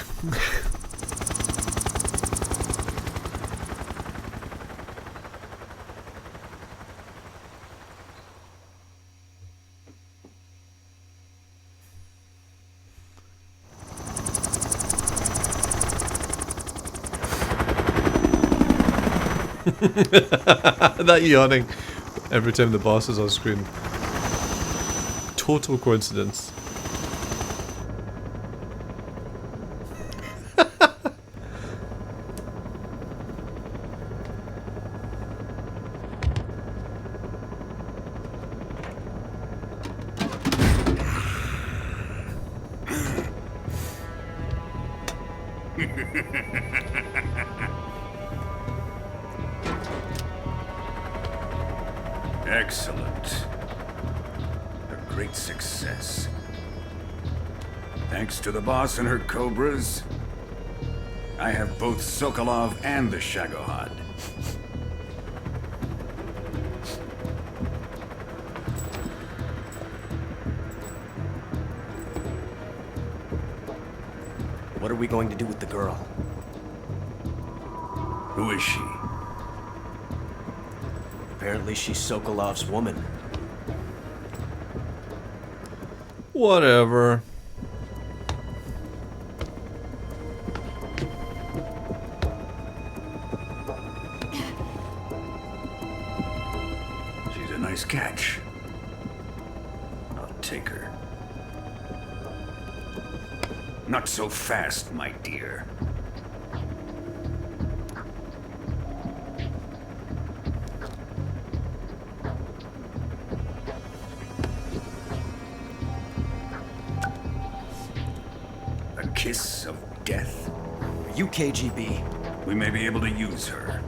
That yawning every time the boss is on screen. Total coincidence. Excellent. A great success. Thanks to the boss and her cobras, I have both Sokolov and the Shagohod. What are we going to do with the girl? Who is she? Apparently she's Sokolov's woman. Whatever. She's a nice catch. I'll take her. Not so fast, my dear. A kiss of death? Are you KGB? We may be able to use her.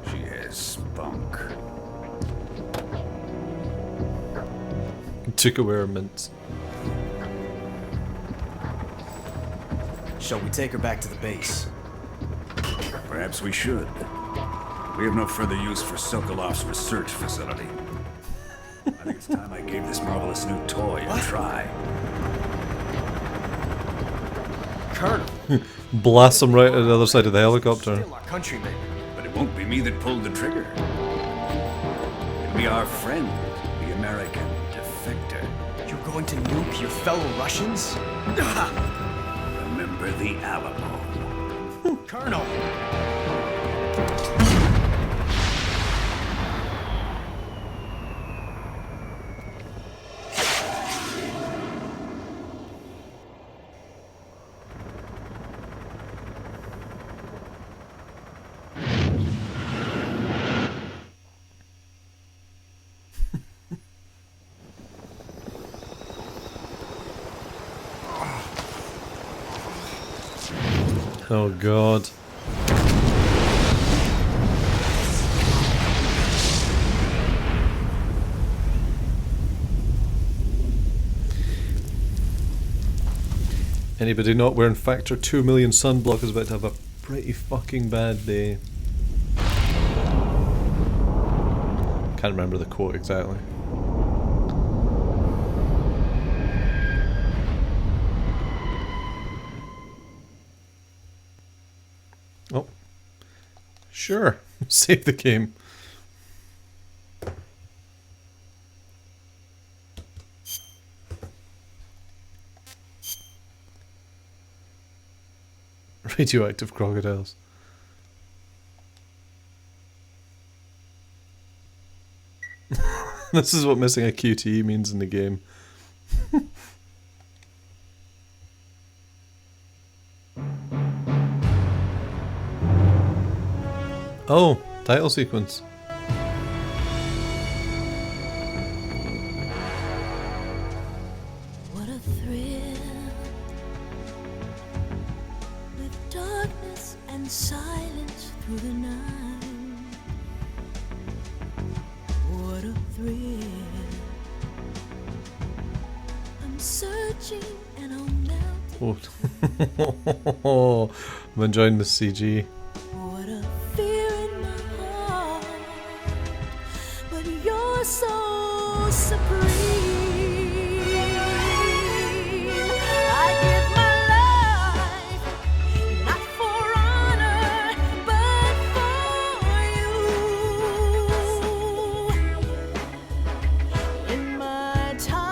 She has spunk. took away our mints. Shall we take her back to the base? Perhaps we should. We have no further use for Sokolov's research facility. I think it's time I gave this marvelous new toy a try. Colonel! Blast him right at the other side of the helicopter. Still our countrymen. But it won't be me that pulled the trigger. It'll be our friend, the American defector. You're going to nuke your fellow Russians? Remember the Alamo. Colonel! Oh god. Anybody not wearing Factor 2 million sunblock is about to have a pretty fucking bad day. Can't remember the quote exactly. Oh. Sure. Save the game. Radioactive crocodiles. This is what missing a QTE means in the game. Oh, title sequence. What a thrill, with darkness and silence through the night. What a thrill, I'm searching and I'm melting. Oh, I'm enjoying the CG. What a fear in my heart, but you're so supreme. I give my life, not for honor, but for you. In my time,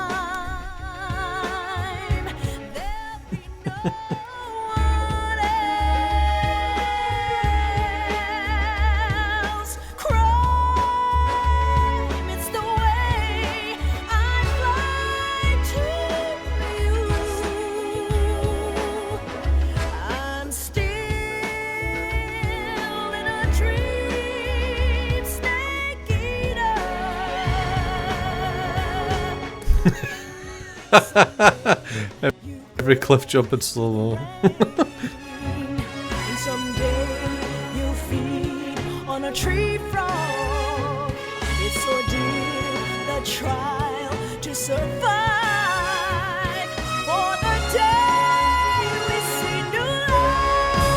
there'll be no one else. Crime, it's the way I fly to you. I'm still in a dream, snake eater. Every cliff jump in slow-mo. And someday you'll feed on a tree frog. It's ordeal, the trial to survive. For the day we see new light,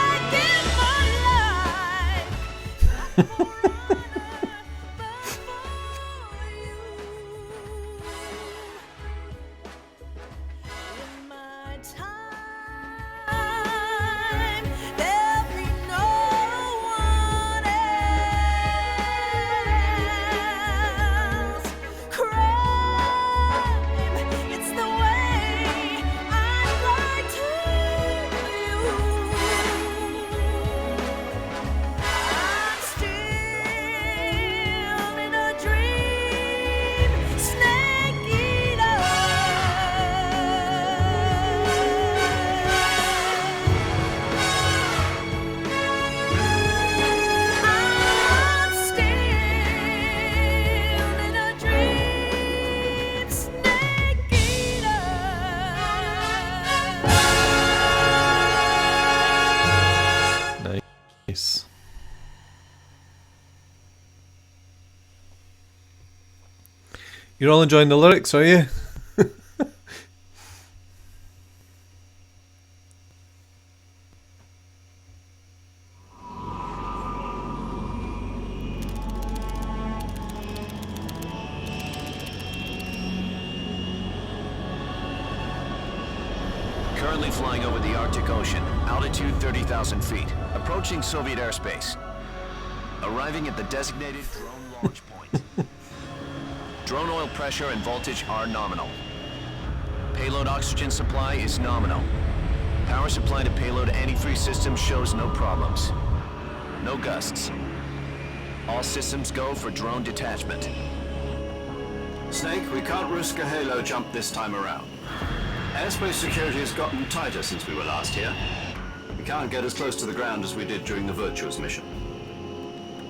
I give my life, not for honor, but for you. In my time, there'll be no one else. Crime, it's the way I fly to you. I'm still in a dream, snake eater. I'm still in a dream, snake eater. Nice. You're all enjoying the lyrics, are you? Currently flying over the Arctic Ocean, altitude 30,000 feet, approaching Soviet airspace. Arriving at the designated drone launch point. Drone oil pressure and voltage are nominal. Payload oxygen supply is nominal. Power supply to payload antifreeze system shows no problems. No gusts. All systems go for drone detachment. Snake, we can't risk a halo jump this time around. Airspace security has gotten tighter since we were last here. We can't get as close to the ground as we did during the Virtuous mission.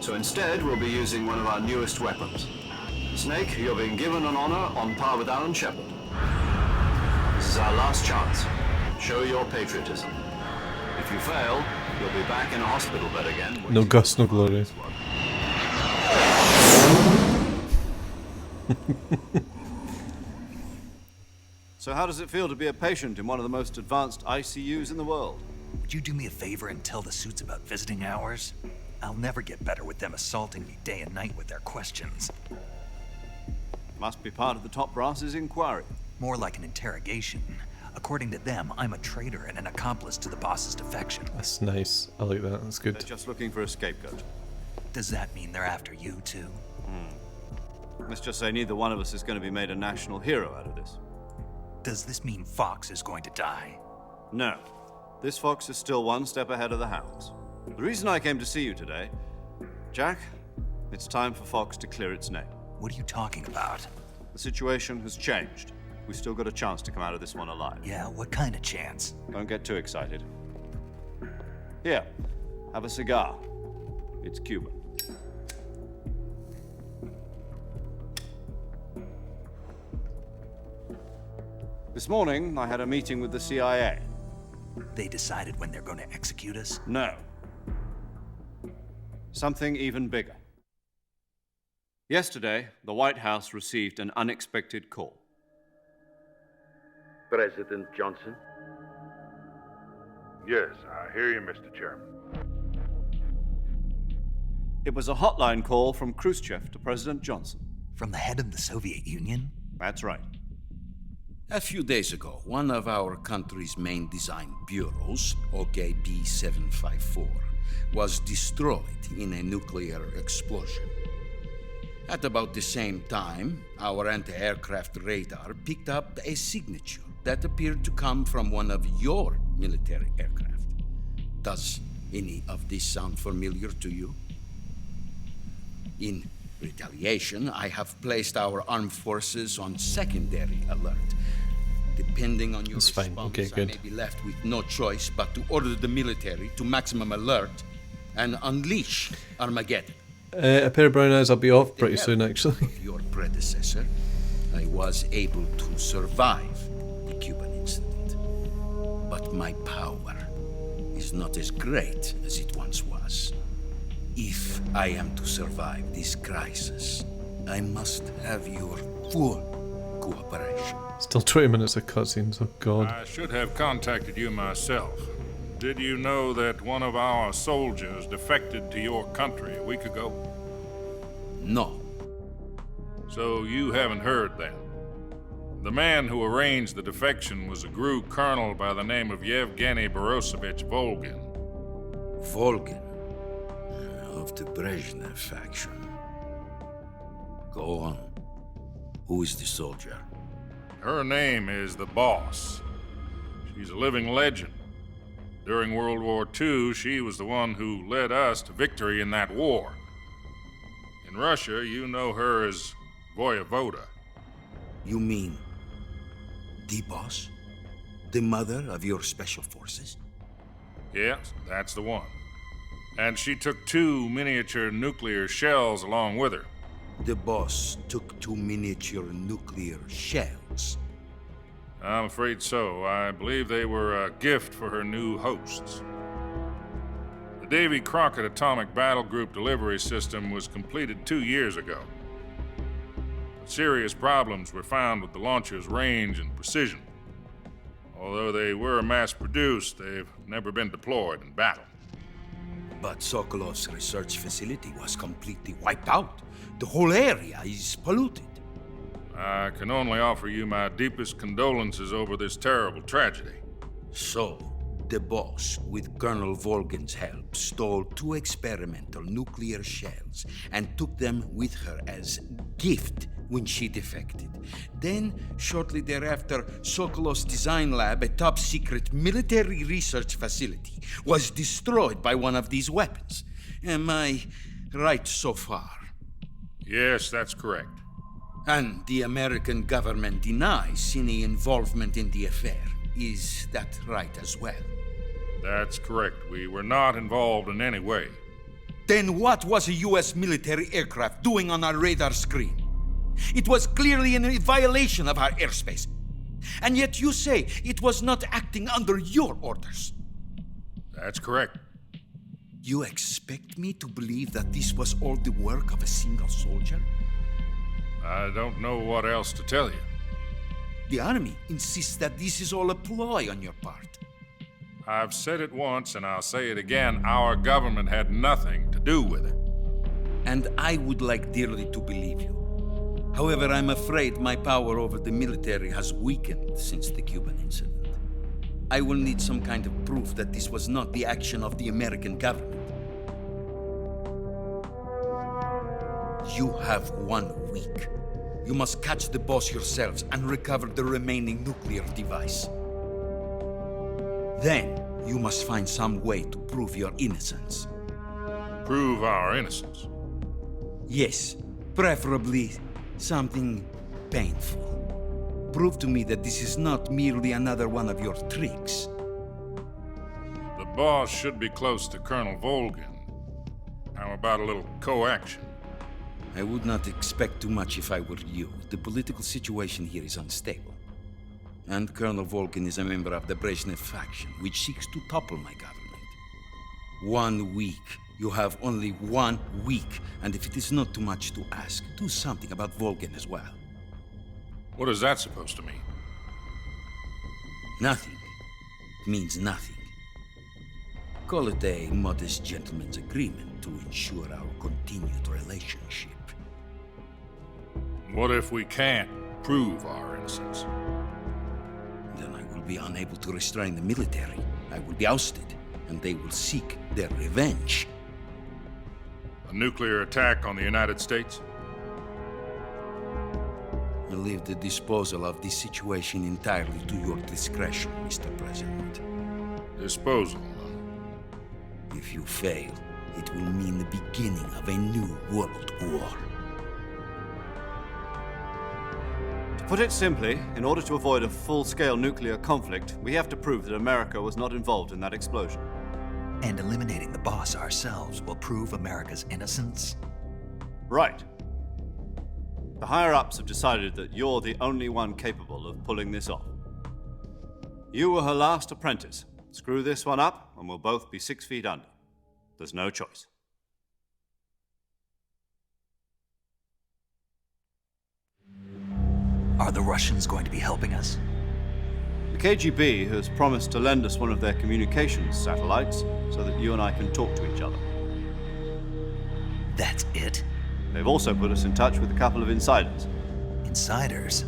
So instead, we'll be using one of our newest weapons. Snake, you're being given an honor on par with Alan Shepard. This is our last chance. Show your patriotism. If you fail, you'll be back in a hospital bed again. No gust, no glory. So how does it feel to be a patient in one of the most advanced ICUs in the world? Would you do me a favor and tell the suits about visiting hours? I'll never get better with them assaulting me day and night with their questions. Must be part of the top brass's inquiry. More like an interrogation. According to them, I'm a traitor and an accomplice to the boss's defection. That's nice. I like that. That's good. They're just looking for a scapegoat. Does that mean they're after you too? Let's just say neither one of us is going to be made a national hero out of this. Does this mean Fox is going to die? No. This fox is still one step ahead of the hounds. The reason I came to see you today, Jack, it's time for Fox to clear its name. What are you talking about? The situation has changed. We've still got a chance to come out of this one alive. Yeah, what kind of chance? Don't get too excited. Here, have a cigar. It's Cuban. This morning, I had a meeting with the CIA. They decided when they're going to execute us? No. Something even bigger. Yesterday, the White House received an unexpected call. President Johnson? Yes, I hear you, Mr. Chairman. It was a hotline call from Khrushchev to President Johnson. From the head of the Soviet Union? That's right. A few days ago, one of our country's main design bureaus, OKB 754, was destroyed in a nuclear explosion. At about the same time, our anti-aircraft radar picked up a signature that appeared to come from one of your military aircraft. Does any of this sound familiar to you? In retaliation, I have placed our armed forces on secondary alert. Depending on your response, Okay, good. I may be left with no choice but to order the military to maximum alert and unleash Armageddon. A pair of brown eyes, I'll be off pretty soon, actually. Of your predecessor, I was able to survive the Cuban incident. But my power is not as great as it once was. If I am to survive this crisis, I must have your full cooperation. Still 20 minutes of cutscenes, oh god. I should have contacted you myself. Did you know that one of our soldiers defected to your country a week ago? No. So you haven't heard then. The man who arranged the defection was a GRU colonel by the name of Yevgeny Borosovich Volgin. Volgin? Of the Brezhnev faction. Go on. Who is the soldier? Her name is the Boss. She's a living legend. During World War II, she was the one who led us to victory in that war. In Russia, you know her as Voyevoda. You mean the Boss? The mother of your special forces? Yes, that's the one. And she took 2 miniature nuclear shells along with her. The Boss took 2 miniature nuclear shells. I'm afraid so. I believe they were a gift for her new hosts. The Davy Crockett Atomic Battle Group delivery system was completed 2 years ago. serious problems were found with the launcher's range and precision. Although they were mass-produced, they've never been deployed in battle. But Sokolov's research facility was completely wiped out. The whole area is polluted. I can only offer you my deepest condolences over this terrible tragedy. So, the boss, with Colonel Volgan's help, stole 2 experimental nuclear shells and took them with her as gift when she defected. Then, shortly thereafter, Sokolov's design lab, a top-secret military research facility, was destroyed by one of these weapons. Am I right so far? Yes, that's correct. And the American government denies any involvement in the affair. Is that right as well? That's correct. We were not involved in any way. Then what was a U.S. military aircraft doing on our radar screen? It was clearly in violation of our airspace. And yet you say it was not acting under your orders. That's correct. You expect me to believe that this was all the work of a single soldier? I don't know what else to tell you. The army insists that this is all a ploy on your part. I've said it once and I'll say it again. Our government had nothing to do with it. And I would like dearly to believe you. However, I'm afraid my power over the military has weakened since the Cuban incident. I will need some kind of proof that this was not the action of the American government. You have 1 week. You must catch the boss yourselves and recover the remaining nuclear device. Then, you must find some way to prove your innocence. Prove our innocence? Yes, preferably something painful. Prove to me that this is not merely another one of your tricks. The boss should be close to Colonel Volgan. How about a little coaction? I would not expect too much if I were you. The political situation here is unstable. And Colonel Volgan is a member of the Brezhnev faction, which seeks to topple my government. 1 week. You have only 1 week, and if it is not too much to ask, do something about Volgan as well. What is that supposed to mean? Nothing. It means nothing. Call it a modest gentleman's agreement to ensure our continued relationship. What if we can't prove our innocence? Then I will be unable to restrain the military. I will be ousted, and they will seek their revenge. A nuclear attack on the United States? I leave the disposal of this situation entirely to your discretion, Mr. President. Disposal? If you fail, it will mean the beginning of a new world war. To put it simply, in order to avoid a full-scale nuclear conflict, we have to prove that America was not involved in that explosion. And eliminating the boss ourselves will prove America's innocence? Right. The higher-ups have decided that you're the only one capable of pulling this off. You were her last apprentice. Screw this one up, and we'll both be 6 feet under. There's no choice. Are the Russians going to be helping us? The KGB has promised to lend us one of their communications satellites so that you and I can talk to each other. That's it? They've also put us in touch with a couple of insiders. Insiders?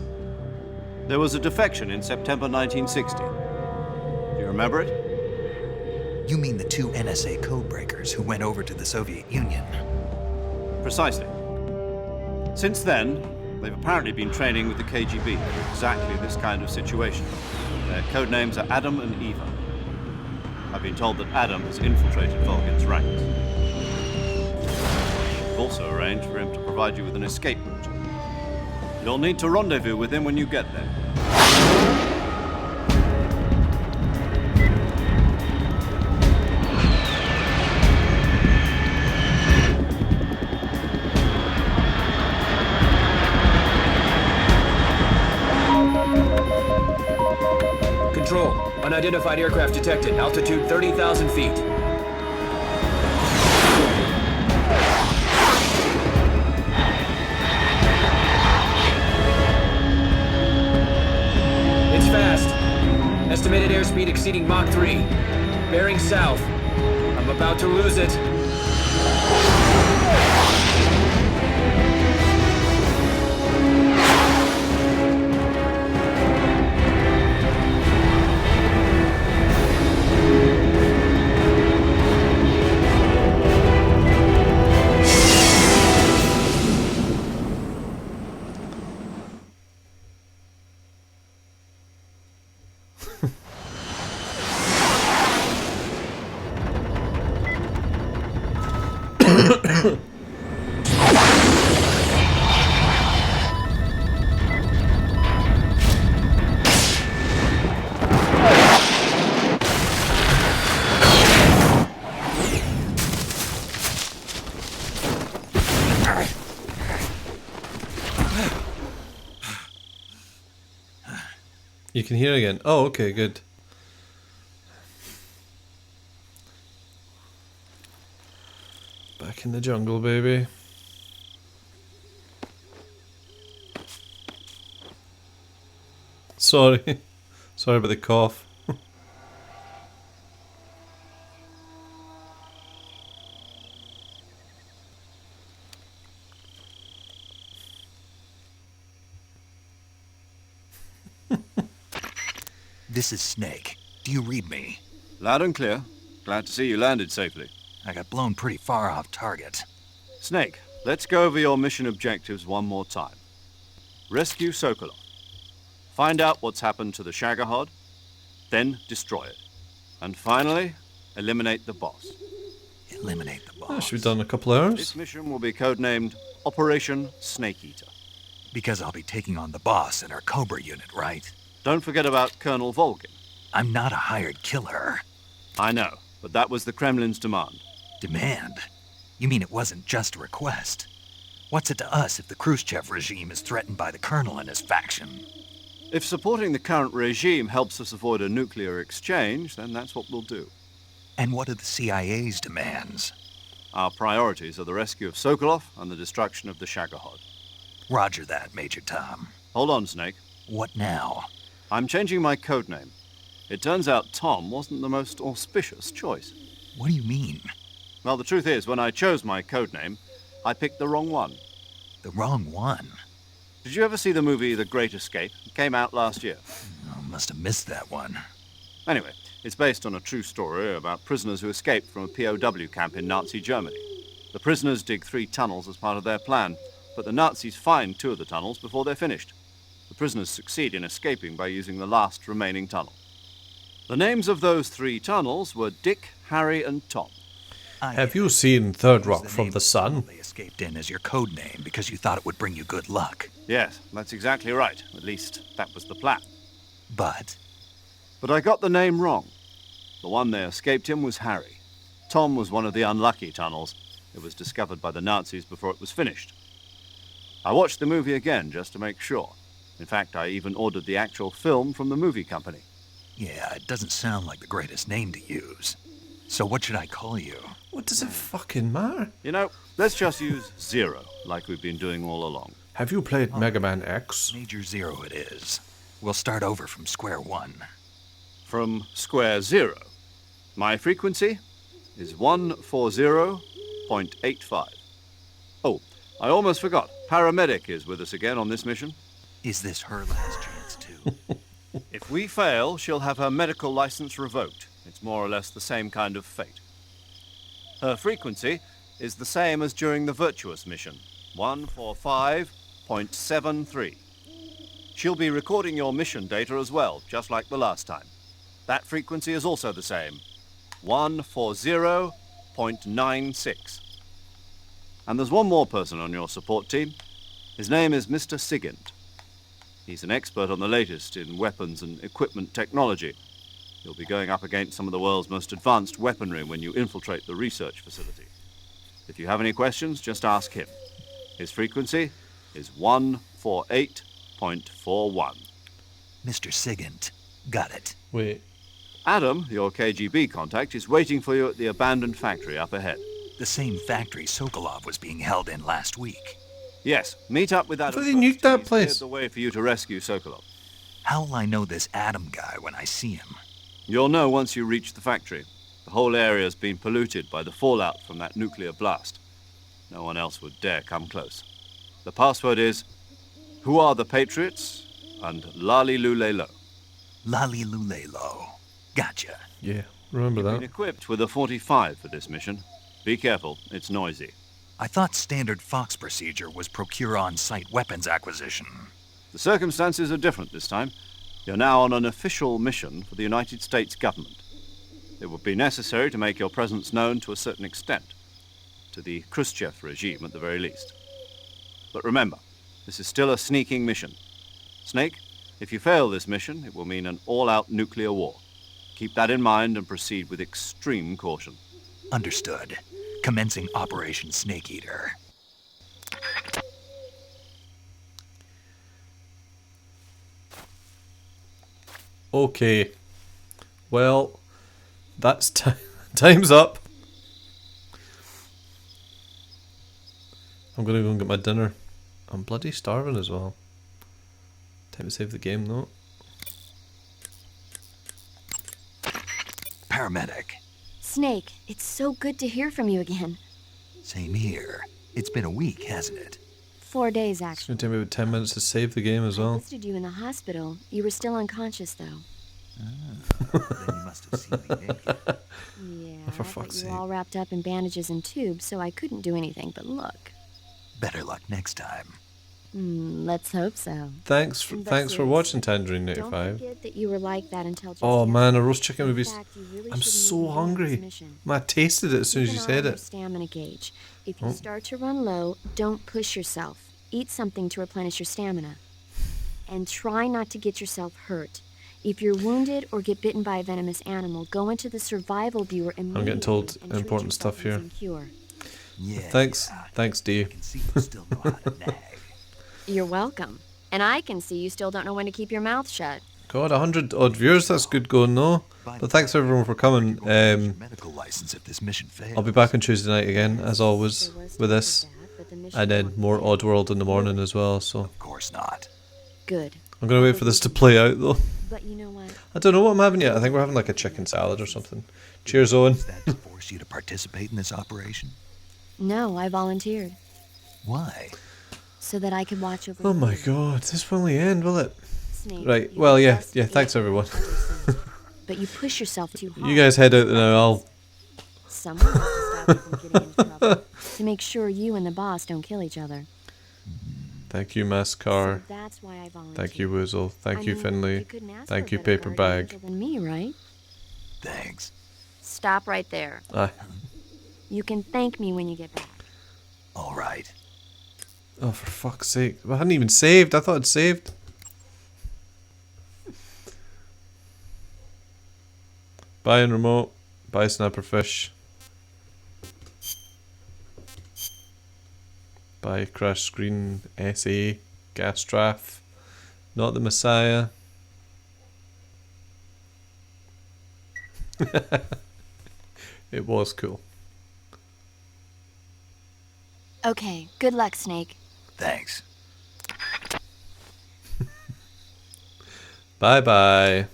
There was a defection in September 1960. Do you remember it? You mean the 2 NSA codebreakers who went over to the Soviet Union? Precisely. Since then, they've apparently been training with the KGB for exactly this kind of situation. Their code names are Adam and Eva. I've been told that Adam has infiltrated Volgan's ranks. We've also arranged for him to provide you with an escape route. You'll need to rendezvous with him when you get there. Control. Unidentified aircraft detected. Altitude 30,000 feet. Estimated airspeed exceeding Mach 3. Bearing south. I'm about to lose it. You can hear again. Oh, okay, good. Back in the jungle, baby. Sorry. Sorry about the cough. This is Snake. Do you read me? Loud and clear. Glad to see you landed safely. I got blown pretty far off target. Snake, let's go over your mission objectives one more time. Rescue Sokolov. Find out what's happened to the Shagohod, then destroy it. And finally, eliminate the boss. Eliminate the boss? Oh, should we done a couple hours? This mission will be codenamed Operation Snake Eater. Because I'll be taking on the boss in our Cobra unit, right? Don't forget about Colonel Volgin. I'm not a hired killer. I know, but that was the Kremlin's demand. Demand? You mean it wasn't just a request? What's it to us if the Khrushchev regime is threatened by the Colonel and his faction? If supporting the current regime helps us avoid a nuclear exchange, then that's what we'll do. And what are the CIA's demands? Our priorities are the rescue of Sokolov and the destruction of the Shagohod. Roger that, Major Tom. Hold on, Snake. What now? I'm changing my codename. It turns out Tom wasn't the most auspicious choice. What do you mean? Well, the truth is, when I chose my codename, I picked the wrong one. The wrong one? Did you ever see the movie The Great Escape? It came out last year. Oh, must have missed that one. Anyway, it's based on a true story about prisoners who escaped from a POW camp in Nazi Germany. The prisoners dig 3 tunnels as part of their plan, but the Nazis find 2 of the tunnels before they're finished. The prisoners succeed in escaping by using the last remaining tunnel. The names of those 3 tunnels were Dick, Harry, and Tom. Have you seen Third Rock from the Sun? They escaped in as your code name because you thought it would bring you good luck. Yes, that's exactly right. At least, that was the plan. But I got the name wrong. The one they escaped in was Harry. Tom was one of the unlucky tunnels. It was discovered by the Nazis before it was finished. I watched the movie again just to make sure. In fact, I even ordered the actual film from the movie company. Yeah, it doesn't sound like the greatest name to use. So what should I call you? What does it fucking matter? You know, let's just use Zero, like we've been doing all along. Have you played Mega Man X? Major Zero it is. We'll start over from square one. From square 0. My frequency is 140.85. Oh, I almost forgot. Paramedic is with us again on this mission. Is this her last chance too? If we fail, she'll have her medical license revoked. It's more or less the same kind of fate. Her frequency is the same as during the Virtuous mission, 145.73. She'll be recording your mission data as well, just like the last time. That frequency is also the same, 140.96. And there's one more person on your support team. His name is Mr. Sigint. He's an expert on the latest in weapons and equipment technology. You'll be going up against some of the world's most advanced weaponry when you infiltrate the research facility. If you have any questions, just ask him. His frequency is 148.41. Mr. Sigint. Got it. Wait. Adam, your KGB contact, is waiting for you at the abandoned factory up ahead. The same factory Sokolov was being held in last week. Yes, meet up with Adam. I thought they nuked that He's place. cleared the way for you to rescue Sokolov. How'll I know this Adam guy when I see him? You'll know once you reach the factory. The whole area's been polluted by the fallout from that nuclear blast. No one else would dare come close. The password is, "Who are the Patriots?" and "Lali Lulelo." Lali Lulelo. Gotcha. Yeah, remember You've that. been equipped with a 45 for this mission. Be careful, it's noisy. I thought standard Fox procedure was procure on-site weapons acquisition. The circumstances are different this time. You're now on an official mission for the United States government. It would be necessary to make your presence known to a certain extent. To the Khrushchev regime, at the very least. But remember, this is still a sneaking mission. Snake, if you fail this mission, it will mean an all-out nuclear war. Keep that in mind and proceed with extreme caution. Understood. Commencing Operation Snake Eater. Okay. Well, that's time's up. I'm gonna go and get my dinner. I'm bloody starving as well. Time to save the game though. Paramedic. Snake, it's so good to hear from you again. Same here. It's been a week, hasn't it? 4 days, It's actually. gonna take me about 10 minutes to save the game as well. Visited you in the hospital. You were still unconscious, though. Then you must have seen me naked. Yeah, For but fuck's you sake. were all wrapped up in bandages and tubes, so I couldn't do anything but look. Better luck next time. Let's hope so. Thanks for watching Tangerine Don't 85. forget that you were like that until just Oh now. man, a roast chicken would be. In fact, you really I'm shouldn't so even be on this hungry. mission. Man, I tasted it as soon as Keep you an eye said on your it. stamina gauge. If you Oh. start to run low, don't push yourself. Eat something to replenish your stamina. And try not to get yourself hurt. If you're wounded or get bitten by a venomous animal, go into the survival viewer immediately. I'm getting told and treat important yourself stuff here. using Cure. Thanks, D. You're welcome. And I can see you still don't know when to keep your mouth shut. God, 100 odd viewers. That's good going, no? But thanks everyone for coming. Medical license if this mission fails. I'll be back on Tuesday night again, as always, with this, and then more Oddworld in the morning as well. So. Of course not. Good. I'm gonna wait for this to play out though. But you know what? I don't know what I'm having yet. I think we're having like a chicken salad or something. Cheers, Owen. Does that force you to participate in this operation? No, I volunteered. Why? So that I could watch over. Oh my god, this will only end, will it? Snake, Right. you Well, yeah. just Thanks everyone. But you push yourself too hard. You guys head out now. I'll. Someone has to stop you from getting into trouble. To make sure you and the boss don't kill each other. Thank you, Mascar. So that's why I volunteered. Thank you, Woozle. Thank you, I mean, Finley. You couldn't ask Thank for a you, better Paper guardian Bag. angel than me, right? Thanks. Stop right there. Aye. You can thank me when you get back. All right. Oh, for fuck's sake! I hadn't even saved. I thought I'd saved. Bye, in remote. Bye, Snapperfish. Bye, Crash Screen. SA. Gastraff. Not the Messiah. It was cool. Okay, good luck, Snake. Thanks. Bye bye.